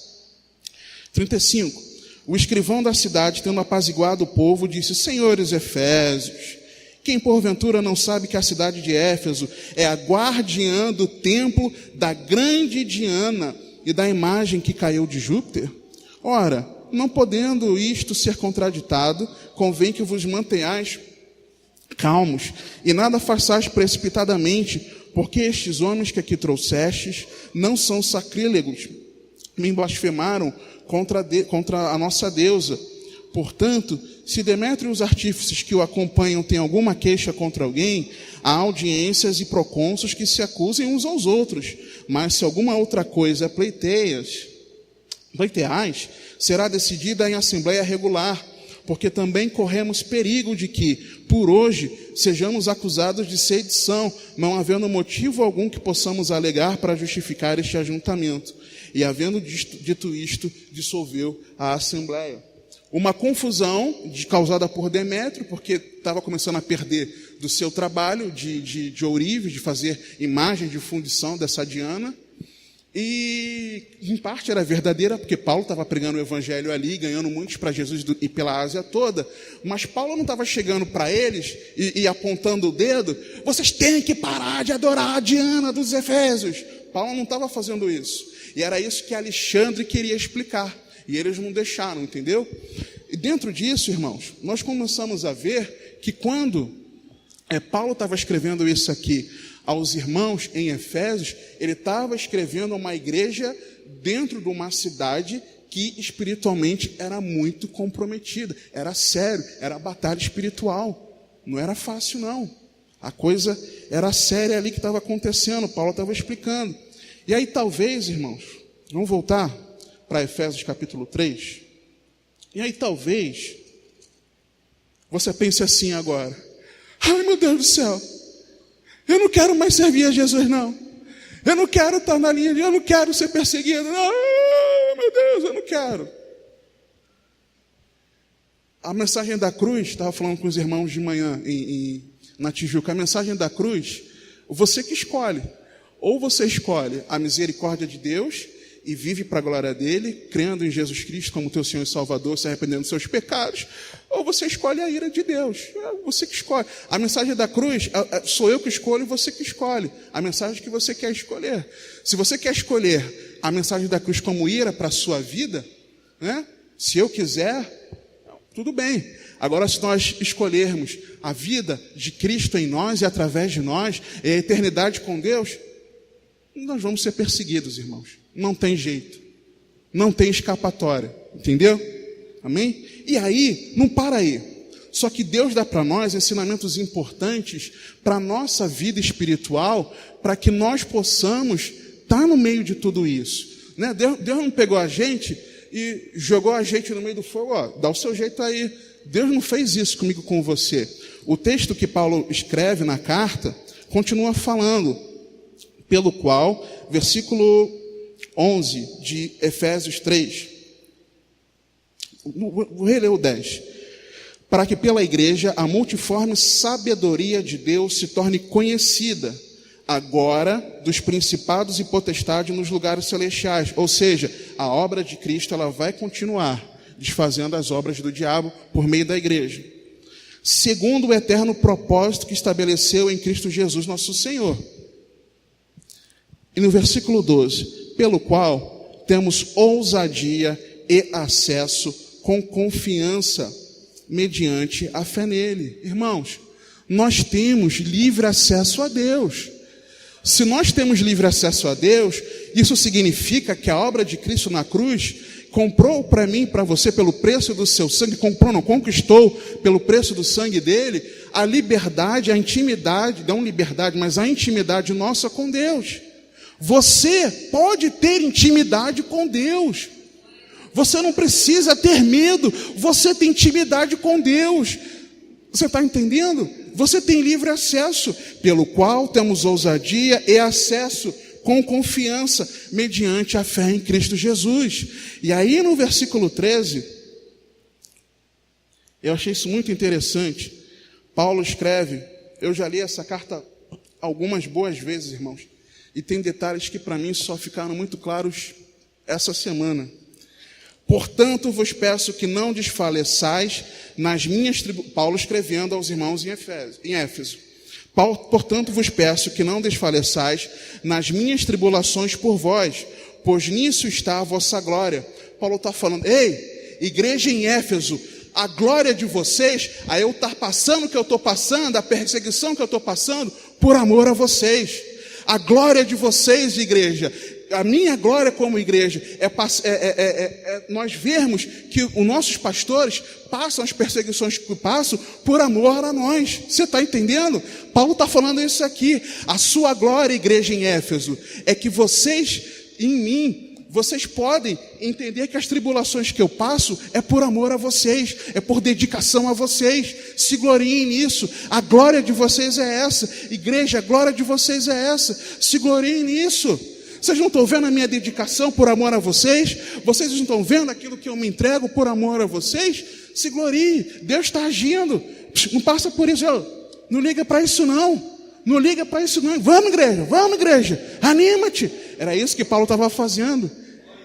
35. O escrivão da cidade, tendo apaziguado o povo, disse: senhores Efésios, quem porventura não sabe que a cidade de Éfeso é a guardiã do templo da grande Diana e da imagem que caiu de Júpiter? Ora, não podendo isto ser contraditado, convém que vos mantenhais calmos, e nada façais precipitadamente, porque estes homens que aqui trouxestes não são sacrílegos, me blasfemaram contra a nossa deusa. Portanto, se Demétrio e os artífices que o acompanham têm alguma queixa contra alguém, há audiências e procônsulos que se acusem uns aos outros. Mas se alguma outra coisa pleiteais, será decidida em assembleia regular, porque também corremos perigo de que, por hoje, sejamos acusados de sedição, não havendo motivo algum que possamos alegar para justificar este ajuntamento. E, havendo dito isto, dissolveu a assembleia. Uma confusão causada por Demétrio, porque estava começando a perder do seu trabalho de ourives, de fazer imagem de fundição dessa Diana. E, em parte, era verdadeira, porque Paulo estava pregando o evangelho ali, ganhando muitos para Jesus e pela Ásia toda. Mas Paulo não estava chegando para eles e apontando o dedo: vocês têm que parar de adorar a Diana dos Efésios. Paulo não estava fazendo isso. E era isso que Alexandre queria explicar. E eles não deixaram, entendeu? E dentro disso, irmãos, nós começamos a ver que quando Paulo estava escrevendo isso aqui aos irmãos em Efésios. Ele estava escrevendo a uma igreja dentro de uma cidade que espiritualmente era muito comprometida. Era sério, era batalha espiritual. Não era fácil, não. A coisa era séria ali que estava acontecendo. Paulo estava explicando. E aí talvez, irmãos, vamos voltar para Efésios capítulo 3. E aí talvez você pense assim agora: ai, meu Deus do céu, eu não quero mais servir a Jesus, não. Eu não quero estar na linha, eu não quero ser perseguido. Não, meu Deus, eu não quero. A mensagem da cruz, estava falando com os irmãos de manhã na Tijuca, a mensagem da cruz, você que escolhe. Ou você escolhe a misericórdia de Deus e vive para a glória dele, crendo em Jesus Cristo como teu Senhor e Salvador, se arrependendo dos seus pecados, ou você escolhe a ira de Deus. É você que escolhe. A mensagem da cruz, sou eu que escolho e você que escolhe. A mensagem que você quer escolher. Se você quer escolher a mensagem da cruz como ira para a sua vida, né? Se eu quiser, tudo bem. Agora, se nós escolhermos a vida de Cristo em nós e através de nós, e a eternidade com Deus, nós vamos ser perseguidos, irmãos. Não tem jeito. Não tem escapatória. Entendeu? Amém? E aí, não para aí. Só que Deus dá para nós ensinamentos importantes para a nossa vida espiritual, para que nós possamos estar no meio de tudo isso. Né? Deus não pegou a gente e jogou a gente no meio do fogo. Ó, dá o seu jeito aí. Deus não fez isso comigo, com você. O texto que Paulo escreve na carta continua falando, pelo qual, versículo 11 de Efésios 3, vou reler o 10, para que pela igreja a multiforme sabedoria de Deus se torne conhecida, agora dos principados e potestades nos lugares celestiais. Ou seja, a obra de Cristo ela vai continuar desfazendo as obras do diabo por meio da igreja, segundo o eterno propósito que estabeleceu em Cristo Jesus nosso Senhor. E no versículo 12, pelo qual temos ousadia e acesso com confiança mediante a fé nele. Irmãos, nós temos livre acesso a Deus. Se nós temos livre acesso a Deus, isso significa que a obra de Cristo na cruz comprou para mim e para você pelo preço do seu sangue, conquistou pelo preço do sangue dele, a liberdade, a intimidade, não liberdade, mas a intimidade nossa com Deus. Você pode ter intimidade com Deus. Você não precisa ter medo. Você tem intimidade com Deus. Você está entendendo? Você tem livre acesso, pelo qual temos ousadia e acesso com confiança, mediante a fé em Cristo Jesus. E aí no versículo 13, eu achei isso muito interessante. Paulo escreve, eu já li essa carta algumas boas vezes, irmãos, e tem detalhes que para mim só ficaram muito claros essa semana. Portanto, vos peço que não desfaleçais nas minhas tribulações. Paulo escrevendo aos irmãos em Éfeso. Portanto, vos peço que não desfaleçais nas minhas tribulações por vós, pois nisso está a vossa glória. Paulo está falando, ei, igreja em Éfeso, a glória de vocês, a eu estar passando o que eu estou passando, a perseguição que eu estou passando, por amor a vocês. A glória de vocês, igreja, a minha glória como igreja, nós vermos que os nossos pastores passam as perseguições que passam por amor a nós. Você está entendendo? Paulo está falando isso aqui. A sua glória, igreja em Éfeso, é que vocês, em mim, vocês podem entender que as tribulações que eu passo é por amor a vocês, é por dedicação a vocês. Se gloriem nisso. A glória de vocês é essa. Igreja, a glória de vocês é essa. Se gloriem nisso. Vocês não estão vendo a minha dedicação por amor a vocês? Vocês não estão vendo aquilo que eu me entrego por amor a vocês? Se gloriem. Deus está agindo. Não passa por isso. Não liga para isso não. Não liga para isso não. Vamos igreja. Anima-te. Era isso que Paulo estava fazendo.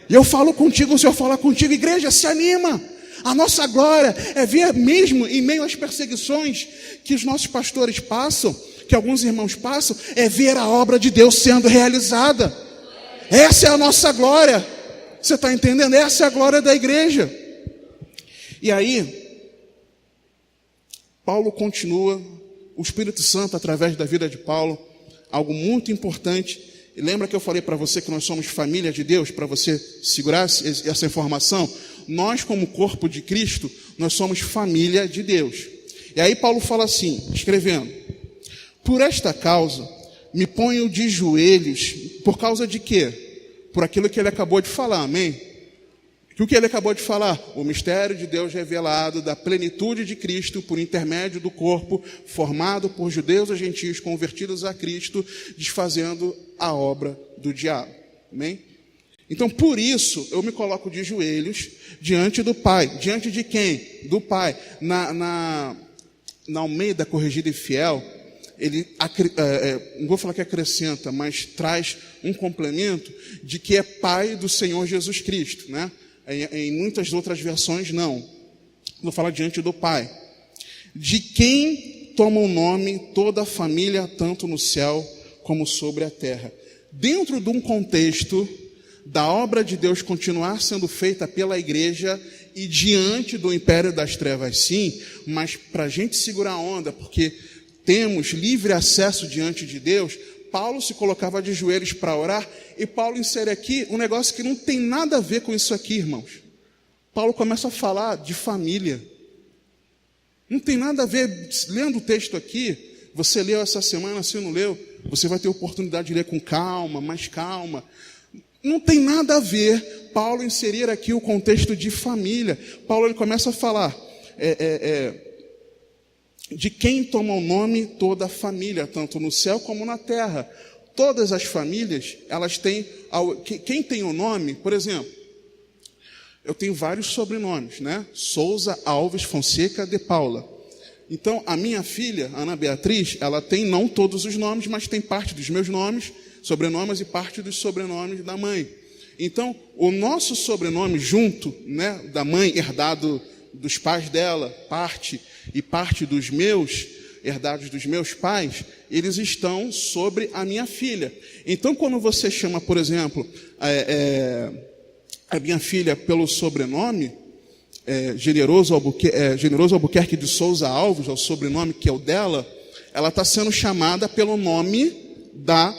E eu falo contigo, o Senhor fala contigo. Igreja, se anima. A nossa glória é ver mesmo em meio às perseguições que os nossos pastores passam, que alguns irmãos passam, é ver a obra de Deus sendo realizada. Essa é a nossa glória. Você está entendendo? Essa é a glória da igreja. E aí, Paulo continua o Espírito Santo através da vida de Paulo, algo muito importante. E lembra que eu falei para você que nós somos família de Deus, para você segurar essa informação? Nós, como corpo de Cristo, nós somos família de Deus. E aí Paulo fala assim, escrevendo: por esta causa, me ponho de joelhos. Por causa de quê? Por aquilo que ele acabou de falar, amém? O que ele acabou de falar? O mistério de Deus revelado, da plenitude de Cristo, por intermédio do corpo, formado por judeus e gentios convertidos a Cristo, desfazendo a obra do diabo, amém? Então, por isso, eu me coloco de joelhos diante do Pai. Diante de quem? Do Pai. Na Almeida Corrigida e Fiel, ele, não vou falar que acrescenta, mas traz um complemento de que é Pai do Senhor Jesus Cristo, né? Em muitas outras versões, não. Vou falar diante do Pai. De quem toma o nome toda a família, tanto no céu como sobre a terra. Dentro de um contexto da obra de Deus continuar sendo feita pela igreja e diante do império das trevas, sim, mas para a gente segurar a onda, porque temos livre acesso diante de Deus, Paulo se colocava de joelhos para orar, e Paulo insere aqui um negócio que não tem nada a ver com isso aqui, irmãos. Paulo começa a falar de família. Não tem nada a ver, lendo o texto aqui, você leu essa semana, se não leu, você vai ter oportunidade de ler com calma, mais calma. Não tem nada a ver Paulo inserir aqui o contexto de família. Paulo ele começa a falar de quem toma o nome toda a família, tanto no céu como na terra. Todas as famílias, elas têm... Quem tem o nome, por exemplo, eu tenho vários sobrenomes, né? Souza Alves Fonseca de Paula. Então, a minha filha, Ana Beatriz, ela tem não todos os nomes, mas tem parte dos meus nomes, sobrenomes, e parte dos sobrenomes da mãe. Então, o nosso sobrenome junto, né, da mãe, herdado dos pais dela, parte dos meus, herdados dos meus pais, eles estão sobre a minha filha. Então, quando você chama, por exemplo, a minha filha pelo sobrenome, Generoso Albuquerque de Souza Alves, é o sobrenome que é o dela, ela está sendo chamada pelo nome da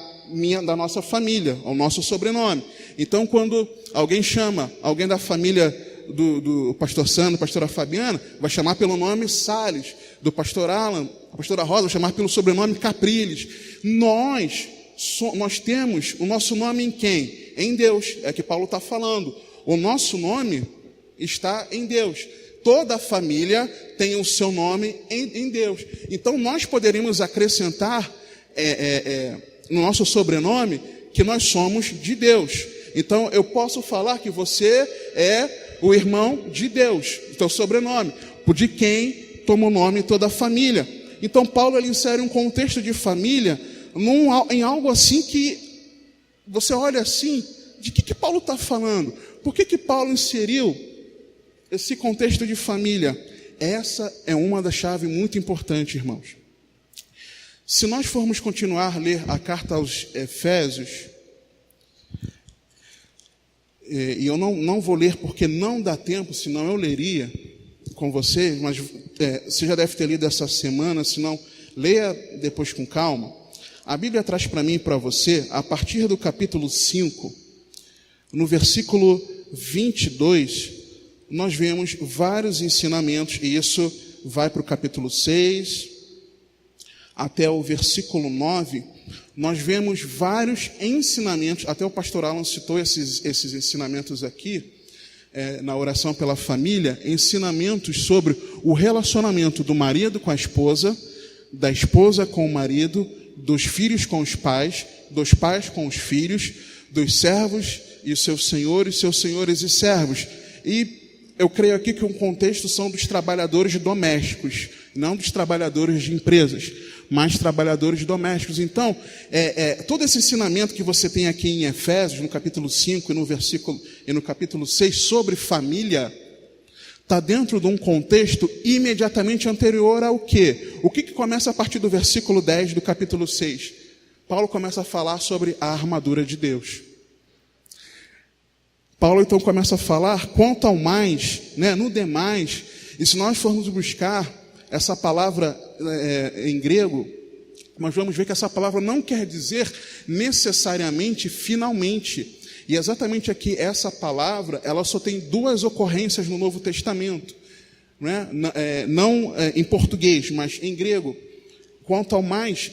nossa família, o nosso sobrenome. Então, quando alguém chama alguém da família do pastor Sandro, pastora Fabiana, vai chamar pelo nome Salles, do pastor Alan, a pastora Rosa, vai chamar pelo sobrenome Capriles. Nós temos o nosso nome em quem? Em Deus, é que Paulo está falando. O nosso nome está em Deus. Toda a família tem o seu nome em Deus. Então, nós poderíamos acrescentar no nosso sobrenome que nós somos de Deus. Então, eu posso falar que você é o irmão de Deus, o teu sobrenome, de quem toma o nome toda a família. Então, Paulo ele insere um contexto de família em algo assim que você olha assim, de que Paulo está falando? Por que Paulo inseriu esse contexto de família? Essa é uma das chaves muito importantes, irmãos. Se nós formos continuar a ler a carta aos Efésios, e eu não vou ler porque não dá tempo, senão eu leria com você, mas você já deve ter lido essa semana, senão leia depois com calma. A Bíblia traz para mim e para você, a partir do capítulo 5, no versículo 22, nós vemos vários ensinamentos, e isso vai para o capítulo 6, até o versículo 9, nós vemos vários ensinamentos, até o pastor Alan citou esses ensinamentos aqui, na oração pela família, ensinamentos sobre o relacionamento do marido com a esposa, da esposa com o marido, dos filhos com os pais, dos pais com os filhos, dos servos e seus senhores e servos. E eu creio aqui que um contexto são dos trabalhadores domésticos, não dos trabalhadores de empresas, mas trabalhadores domésticos. Então, todo esse ensinamento que você tem aqui em Efésios, no capítulo 5 e no capítulo 6, sobre família, está dentro de um contexto imediatamente anterior ao quê? O que começa a partir do versículo 10 do capítulo 6? Paulo começa a falar sobre a armadura de Deus. Paulo então começa a falar quanto ao mais, né, no demais, e se nós formos buscar essa palavra em grego, nós vamos ver que essa palavra não quer dizer necessariamente finalmente. E exatamente aqui, essa palavra, ela só tem 2 ocorrências no Novo Testamento. Não em português, mas em grego. Quanto ao mais,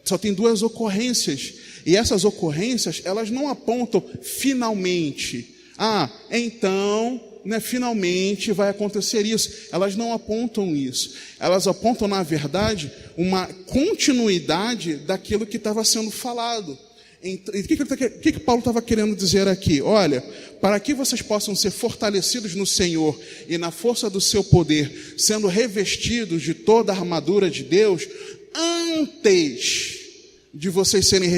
só tem 2 ocorrências. E essas ocorrências, elas não apontam finalmente. Então, finalmente vai acontecer isso. Elas não apontam isso. Elas apontam, na verdade, uma continuidade daquilo que estava sendo falado. O que Paulo estava querendo dizer aqui? Olha, para que vocês possam ser fortalecidos no Senhor e na força do seu poder, sendo revestidos de toda a armadura de Deus, antes de vocês serem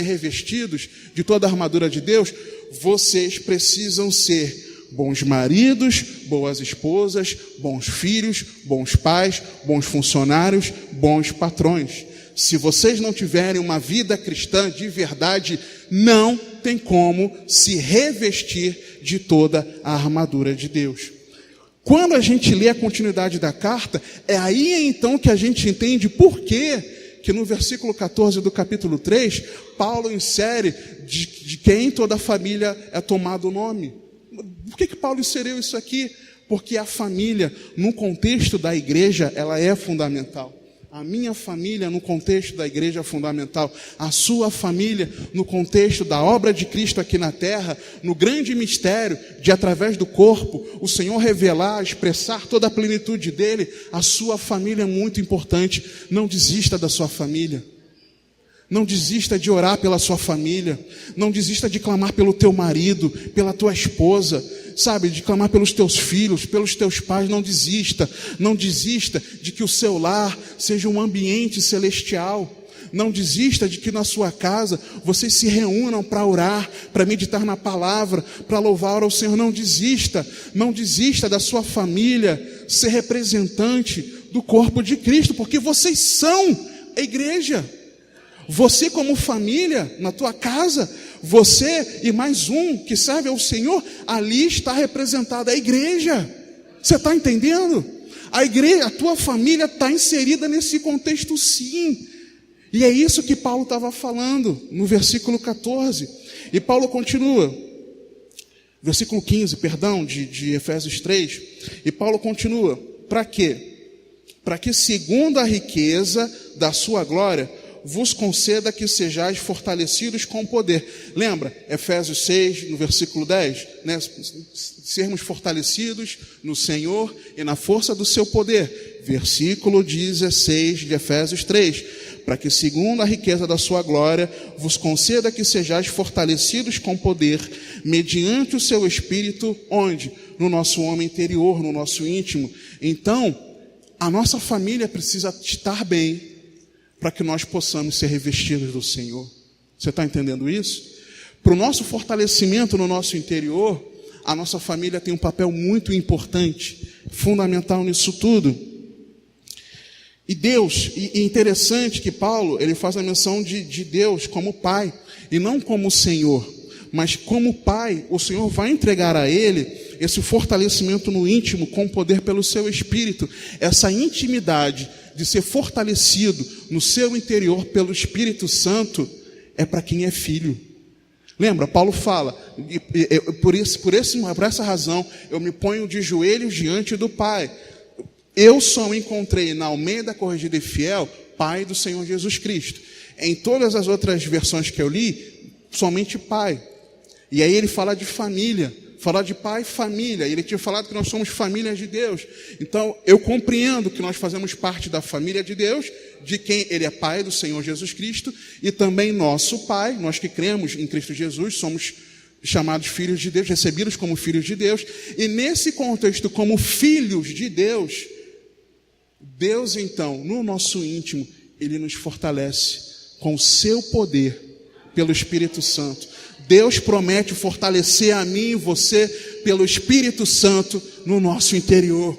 revestidos de toda a armadura de Deus, vocês precisam ser bons maridos, boas esposas, bons filhos, bons pais, bons funcionários, bons patrões. Se vocês não tiverem uma vida cristã de verdade, não tem como se revestir de toda a armadura de Deus. Quando a gente lê a continuidade da carta, é aí então que a gente entende por que no versículo 14 do capítulo 3, Paulo insere de quem toda a família é tomado o nome. Por que Paulo inseriu isso aqui? Porque a família, no contexto da igreja, ela é fundamental. A minha família, no contexto da igreja, é fundamental. A sua família, no contexto da obra de Cristo aqui na terra, no grande mistério de, através do corpo, o Senhor revelar, expressar toda a plenitude dele, a sua família é muito importante. Não desista da sua família. Não desista de orar pela sua família. Não desista de clamar pelo teu marido, pela tua esposa, de clamar pelos teus filhos, pelos teus pais. Não desista. Não desista de que o seu lar seja um ambiente celestial. Não desista de que na sua casa vocês se reúnam para orar, para meditar na palavra, para louvar ao Senhor. Não desista. Não desista da sua família ser representante do corpo de Cristo, porque vocês são a igreja. Você como família, na tua casa, você e mais um que serve ao Senhor, ali está representada a igreja. Você está entendendo? A igreja, a tua família está inserida nesse contexto, sim. E é isso que Paulo estava falando no versículo 14. E Paulo continua, versículo 15, de Efésios 3. E Paulo continua, para quê? Para que segundo a riqueza da sua glória, vos conceda que sejais fortalecidos com poder. Lembra? Efésios 6, no versículo 10, sermos fortalecidos no Senhor e na força do seu poder. Versículo 16 de Efésios 3, para que segundo a riqueza da sua glória, vos conceda que sejais fortalecidos com poder, mediante o seu Espírito, onde? No nosso homem interior, no nosso íntimo. Então, a nossa família precisa estar bem, para que nós possamos ser revestidos do Senhor. Você está entendendo isso? Para o nosso fortalecimento no nosso interior, a nossa família tem um papel muito importante, fundamental nisso tudo. E Deus, e interessante que Paulo, ele faz a menção de Deus como Pai, e não como Senhor, mas como Pai, o Senhor vai entregar a ele esse fortalecimento no íntimo com poder pelo seu Espírito, essa intimidade de ser fortalecido no seu interior pelo Espírito Santo, é para quem é filho. Lembra, Paulo fala, por essa razão, eu me ponho de joelhos diante do Pai. Eu só encontrei na Almeida Corrigida e Fiel, Pai do Senhor Jesus Cristo. Em todas as outras versões que eu li, somente Pai. E aí ele fala de família, falar de pai e família. Ele tinha falado que nós somos família de Deus. Então, eu compreendo que nós fazemos parte da família de Deus, de quem Ele é Pai, do Senhor Jesus Cristo, e também nosso Pai, nós que cremos em Cristo Jesus, somos chamados filhos de Deus, recebidos como filhos de Deus. E nesse contexto, como filhos de Deus, Deus, então, no nosso íntimo, Ele nos fortalece com o seu poder, pelo Espírito Santo. Deus promete fortalecer a mim e você pelo Espírito Santo no nosso interior.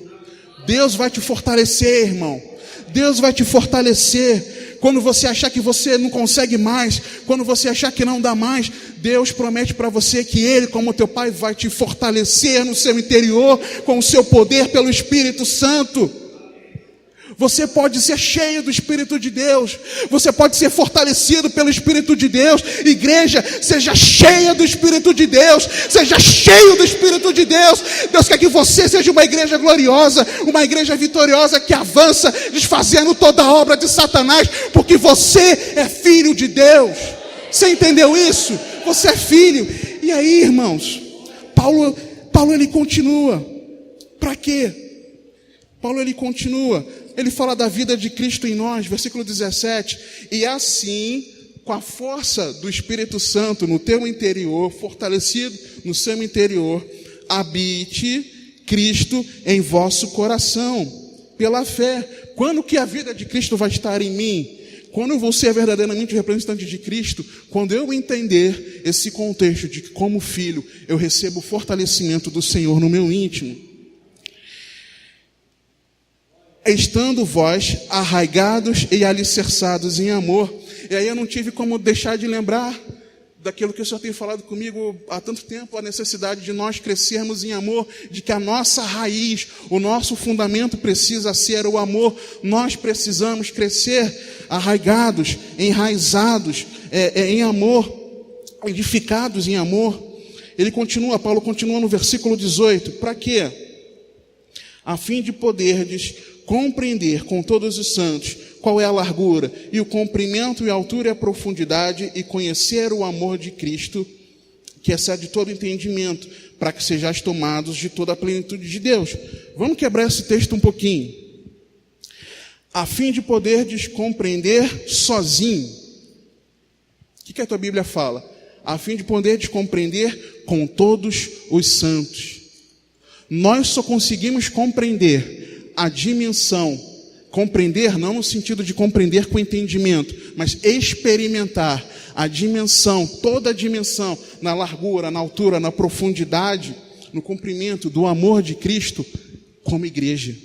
Deus vai te fortalecer, irmão. Deus vai te fortalecer quando você achar que você não consegue mais, quando você achar que não dá mais, Deus promete para você que Ele, como teu Pai, vai te fortalecer no seu interior, com o seu poder pelo Espírito Santo. Você pode ser cheio do Espírito de Deus. Você pode ser fortalecido pelo Espírito de Deus. Igreja, seja cheia do Espírito de Deus. Seja cheio do Espírito de Deus. Deus quer que você seja uma igreja gloriosa, uma igreja vitoriosa que avança, desfazendo toda a obra de Satanás, porque você é filho de Deus. Você entendeu isso? Você é filho. E aí, irmãos, Paulo ele continua. Para quê? Paulo ele continua. Ele fala da vida de Cristo em nós, versículo 17. E assim, com a força do Espírito Santo no teu interior, fortalecido no seu interior, habite Cristo em vosso coração, pela fé. Quando que a vida de Cristo vai estar em mim? Quando eu vou ser verdadeiramente representante de Cristo, quando eu entender esse contexto de que, como filho, eu recebo o fortalecimento do Senhor no meu íntimo. Estando vós arraigados e alicerçados em amor. E aí eu não tive como deixar de lembrar daquilo que o Senhor tem falado comigo há tanto tempo, a necessidade de nós crescermos em amor, de que a nossa raiz, o nosso fundamento precisa ser o amor. Nós precisamos crescer arraigados, enraizados em amor, edificados em amor. Paulo continua no versículo 18, para quê? A fim de poderdes compreender com todos os santos qual é a largura e o comprimento e a altura e a profundidade, e conhecer o amor de Cristo, que excede todo entendimento, para que sejais tomados de toda a plenitude de Deus. Vamos quebrar esse texto um pouquinho. A fim de poderdes compreender sozinho. O que a tua Bíblia fala? A fim de poderdes compreender com todos os santos. Nós só conseguimos compreender a dimensão, compreender não no sentido de compreender com entendimento, mas experimentar a dimensão, toda a dimensão, na largura, na altura, na profundidade, no comprimento do amor de Cristo, como igreja.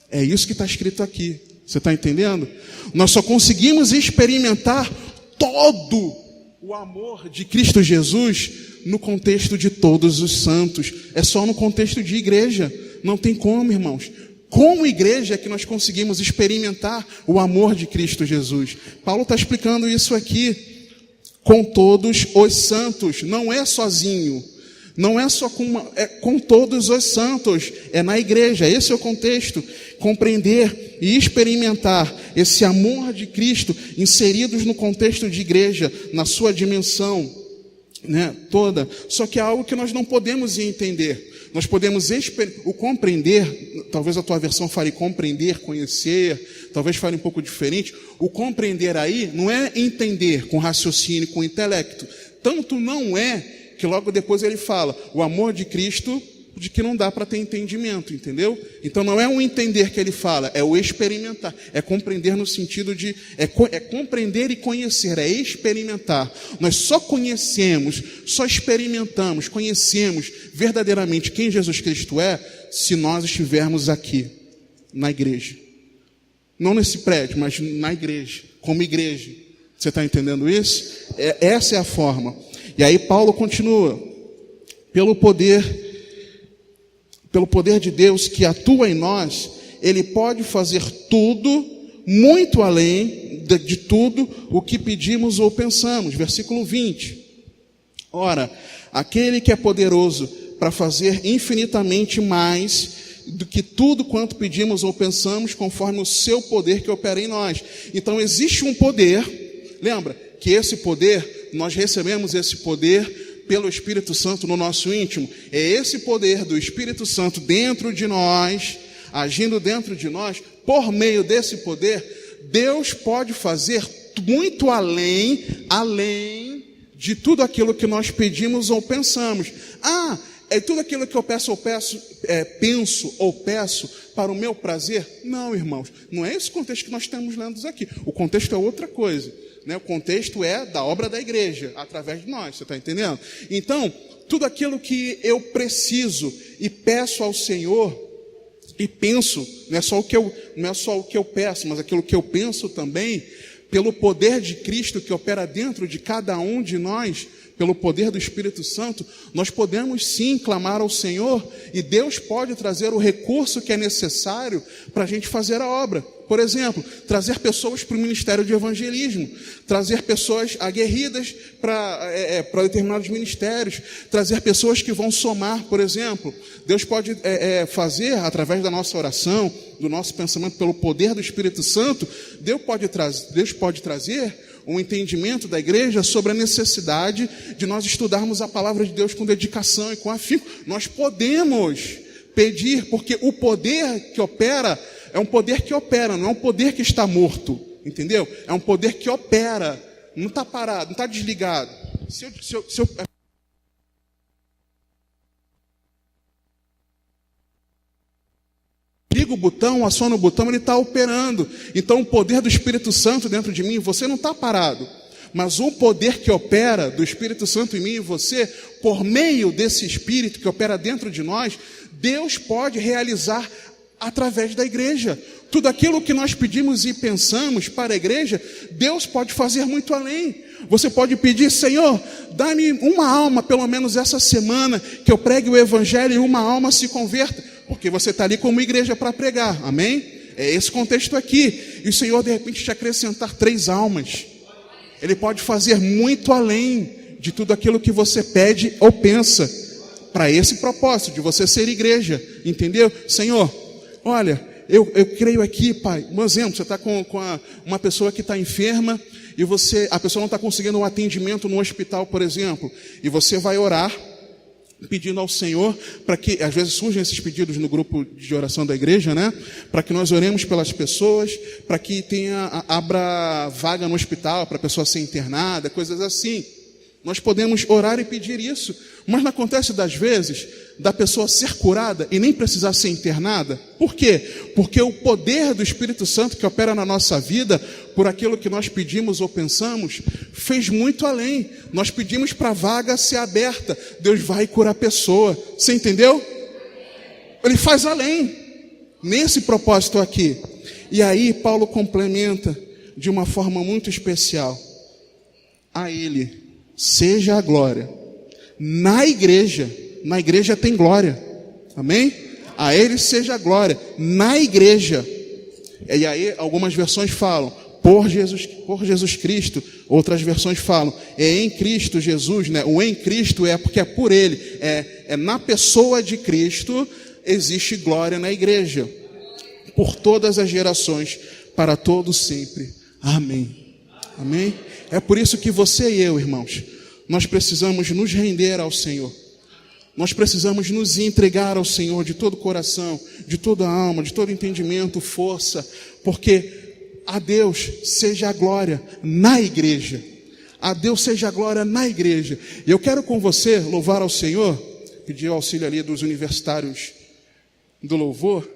É isso que está escrito aqui. Você está entendendo? Nós só conseguimos experimentar todo o amor de Cristo Jesus no contexto de todos os santos. É só no contexto de igreja. Não tem como, irmãos. Como igreja é que nós conseguimos experimentar o amor de Cristo Jesus. Paulo está explicando isso aqui. Com todos os santos. Não é sozinho. Não é só com todos os santos. É na igreja. Esse é o contexto. Compreender e experimentar esse amor de Cristo inseridos no contexto de igreja, na sua dimensão, né, toda. Só que é algo que nós não podemos entender. Nós podemos o compreender, talvez a tua versão fale compreender, conhecer, talvez fale um pouco diferente. O compreender aí não é entender com raciocínio, com intelecto. Tanto não é que logo depois ele fala, o amor de Cristo, de que não dá para ter entendimento, entendeu? Então não é o entender que ele fala, é o experimentar, é compreender no sentido de, é compreender e conhecer, é experimentar. Nós só conhecemos, só experimentamos, conhecemos verdadeiramente quem Jesus Cristo é, se nós estivermos aqui, na igreja. Não nesse prédio, mas na igreja, como igreja. Você está entendendo isso? Essa é a forma. E aí Paulo continua, pelo poder de Deus que atua em nós, Ele pode fazer tudo, muito além de tudo o que pedimos ou pensamos. Versículo 20. Ora, aquele que é poderoso para fazer infinitamente mais do que tudo quanto pedimos ou pensamos, conforme o seu poder que opera em nós. Então existe um poder, lembra que esse poder, nós recebemos esse poder pelo Espírito Santo no nosso íntimo. É esse poder do Espírito Santo dentro de nós, agindo dentro de nós, por meio desse poder, Deus pode fazer muito além de tudo aquilo que nós pedimos ou pensamos. É tudo aquilo que eu penso ou peço para o meu prazer? Não, irmãos, não é esse contexto que nós estamos lendo aqui. O contexto é outra coisa. O contexto é da obra da igreja, através de nós, você está entendendo? Então, tudo aquilo que eu preciso e peço ao Senhor, e penso, não é só o que eu peço, mas aquilo que eu penso também, pelo poder de Cristo que opera dentro de cada um de nós, pelo poder do Espírito Santo, nós podemos sim clamar ao Senhor e Deus pode trazer o recurso que é necessário para a gente fazer a obra. Por exemplo, trazer pessoas para o ministério de evangelismo, trazer pessoas aguerridas para determinados ministérios, trazer pessoas que vão somar, por exemplo. Deus pode fazer, através da nossa oração, do nosso pensamento, pelo poder do Espírito Santo, Deus pode trazer um entendimento da igreja sobre a necessidade de nós estudarmos a palavra de Deus com dedicação e com afinco. Nós podemos pedir, porque o poder que opera é um poder que opera, não é um poder que está morto, entendeu? É um poder que opera, não está parado, não está desligado. Se eu ligo o botão, aciono o botão, ele está operando. Então o poder do Espírito Santo dentro de mim, você não está parado. Mas o poder que opera do Espírito Santo em mim e você, por meio desse Espírito que opera dentro de nós, Deus pode realizar através da igreja. Tudo aquilo que nós pedimos e pensamos para a igreja, Deus pode fazer muito além. Você pode pedir: Senhor, dá-me uma alma, pelo menos essa semana, que eu pregue o Evangelho e uma alma se converta. Porque você está ali como igreja para pregar, amém? É esse contexto aqui. E o Senhor, de repente, te acrescentar 3 almas. Ele pode fazer muito além de tudo aquilo que você pede ou pensa, para esse propósito, de você ser igreja, entendeu? Senhor, olha, eu creio aqui, Pai, um exemplo, você está com uma pessoa que está enferma, e a pessoa não está conseguindo um atendimento no hospital, por exemplo, e você vai orar, pedindo ao Senhor, para que, às vezes surgem esses pedidos no grupo de oração da igreja, né? Para que nós oremos pelas pessoas, para que abra vaga no hospital, para a pessoa ser internada, coisas assim. Nós podemos orar e pedir isso, mas não acontece das vezes da pessoa ser curada e nem precisar ser internada. Por quê? Porque o poder do Espírito Santo que opera na nossa vida, por aquilo que nós pedimos ou pensamos, fez muito além. Nós pedimos para a vaga ser aberta, Deus vai curar a pessoa. Você entendeu? Ele faz além, nesse propósito aqui. E aí Paulo complementa de uma forma muito especial: a Ele seja a glória na igreja tem glória, amém? A Ele seja a glória na igreja. E aí algumas versões falam por Jesus Cristo, outras versões falam é em Cristo Jesus, né? O em Cristo é porque é por Ele, é na pessoa de Cristo existe glória na igreja, por todas as gerações, para todos sempre, amém. Amém? É por isso que você e eu, irmãos, nós precisamos nos render ao Senhor. Nós precisamos nos entregar ao Senhor de todo o coração, de toda a alma, de todo entendimento, força, porque a Deus seja a glória na igreja. A Deus seja a glória na igreja. E eu quero com você louvar ao Senhor, pedir o auxílio ali dos universitários do louvor.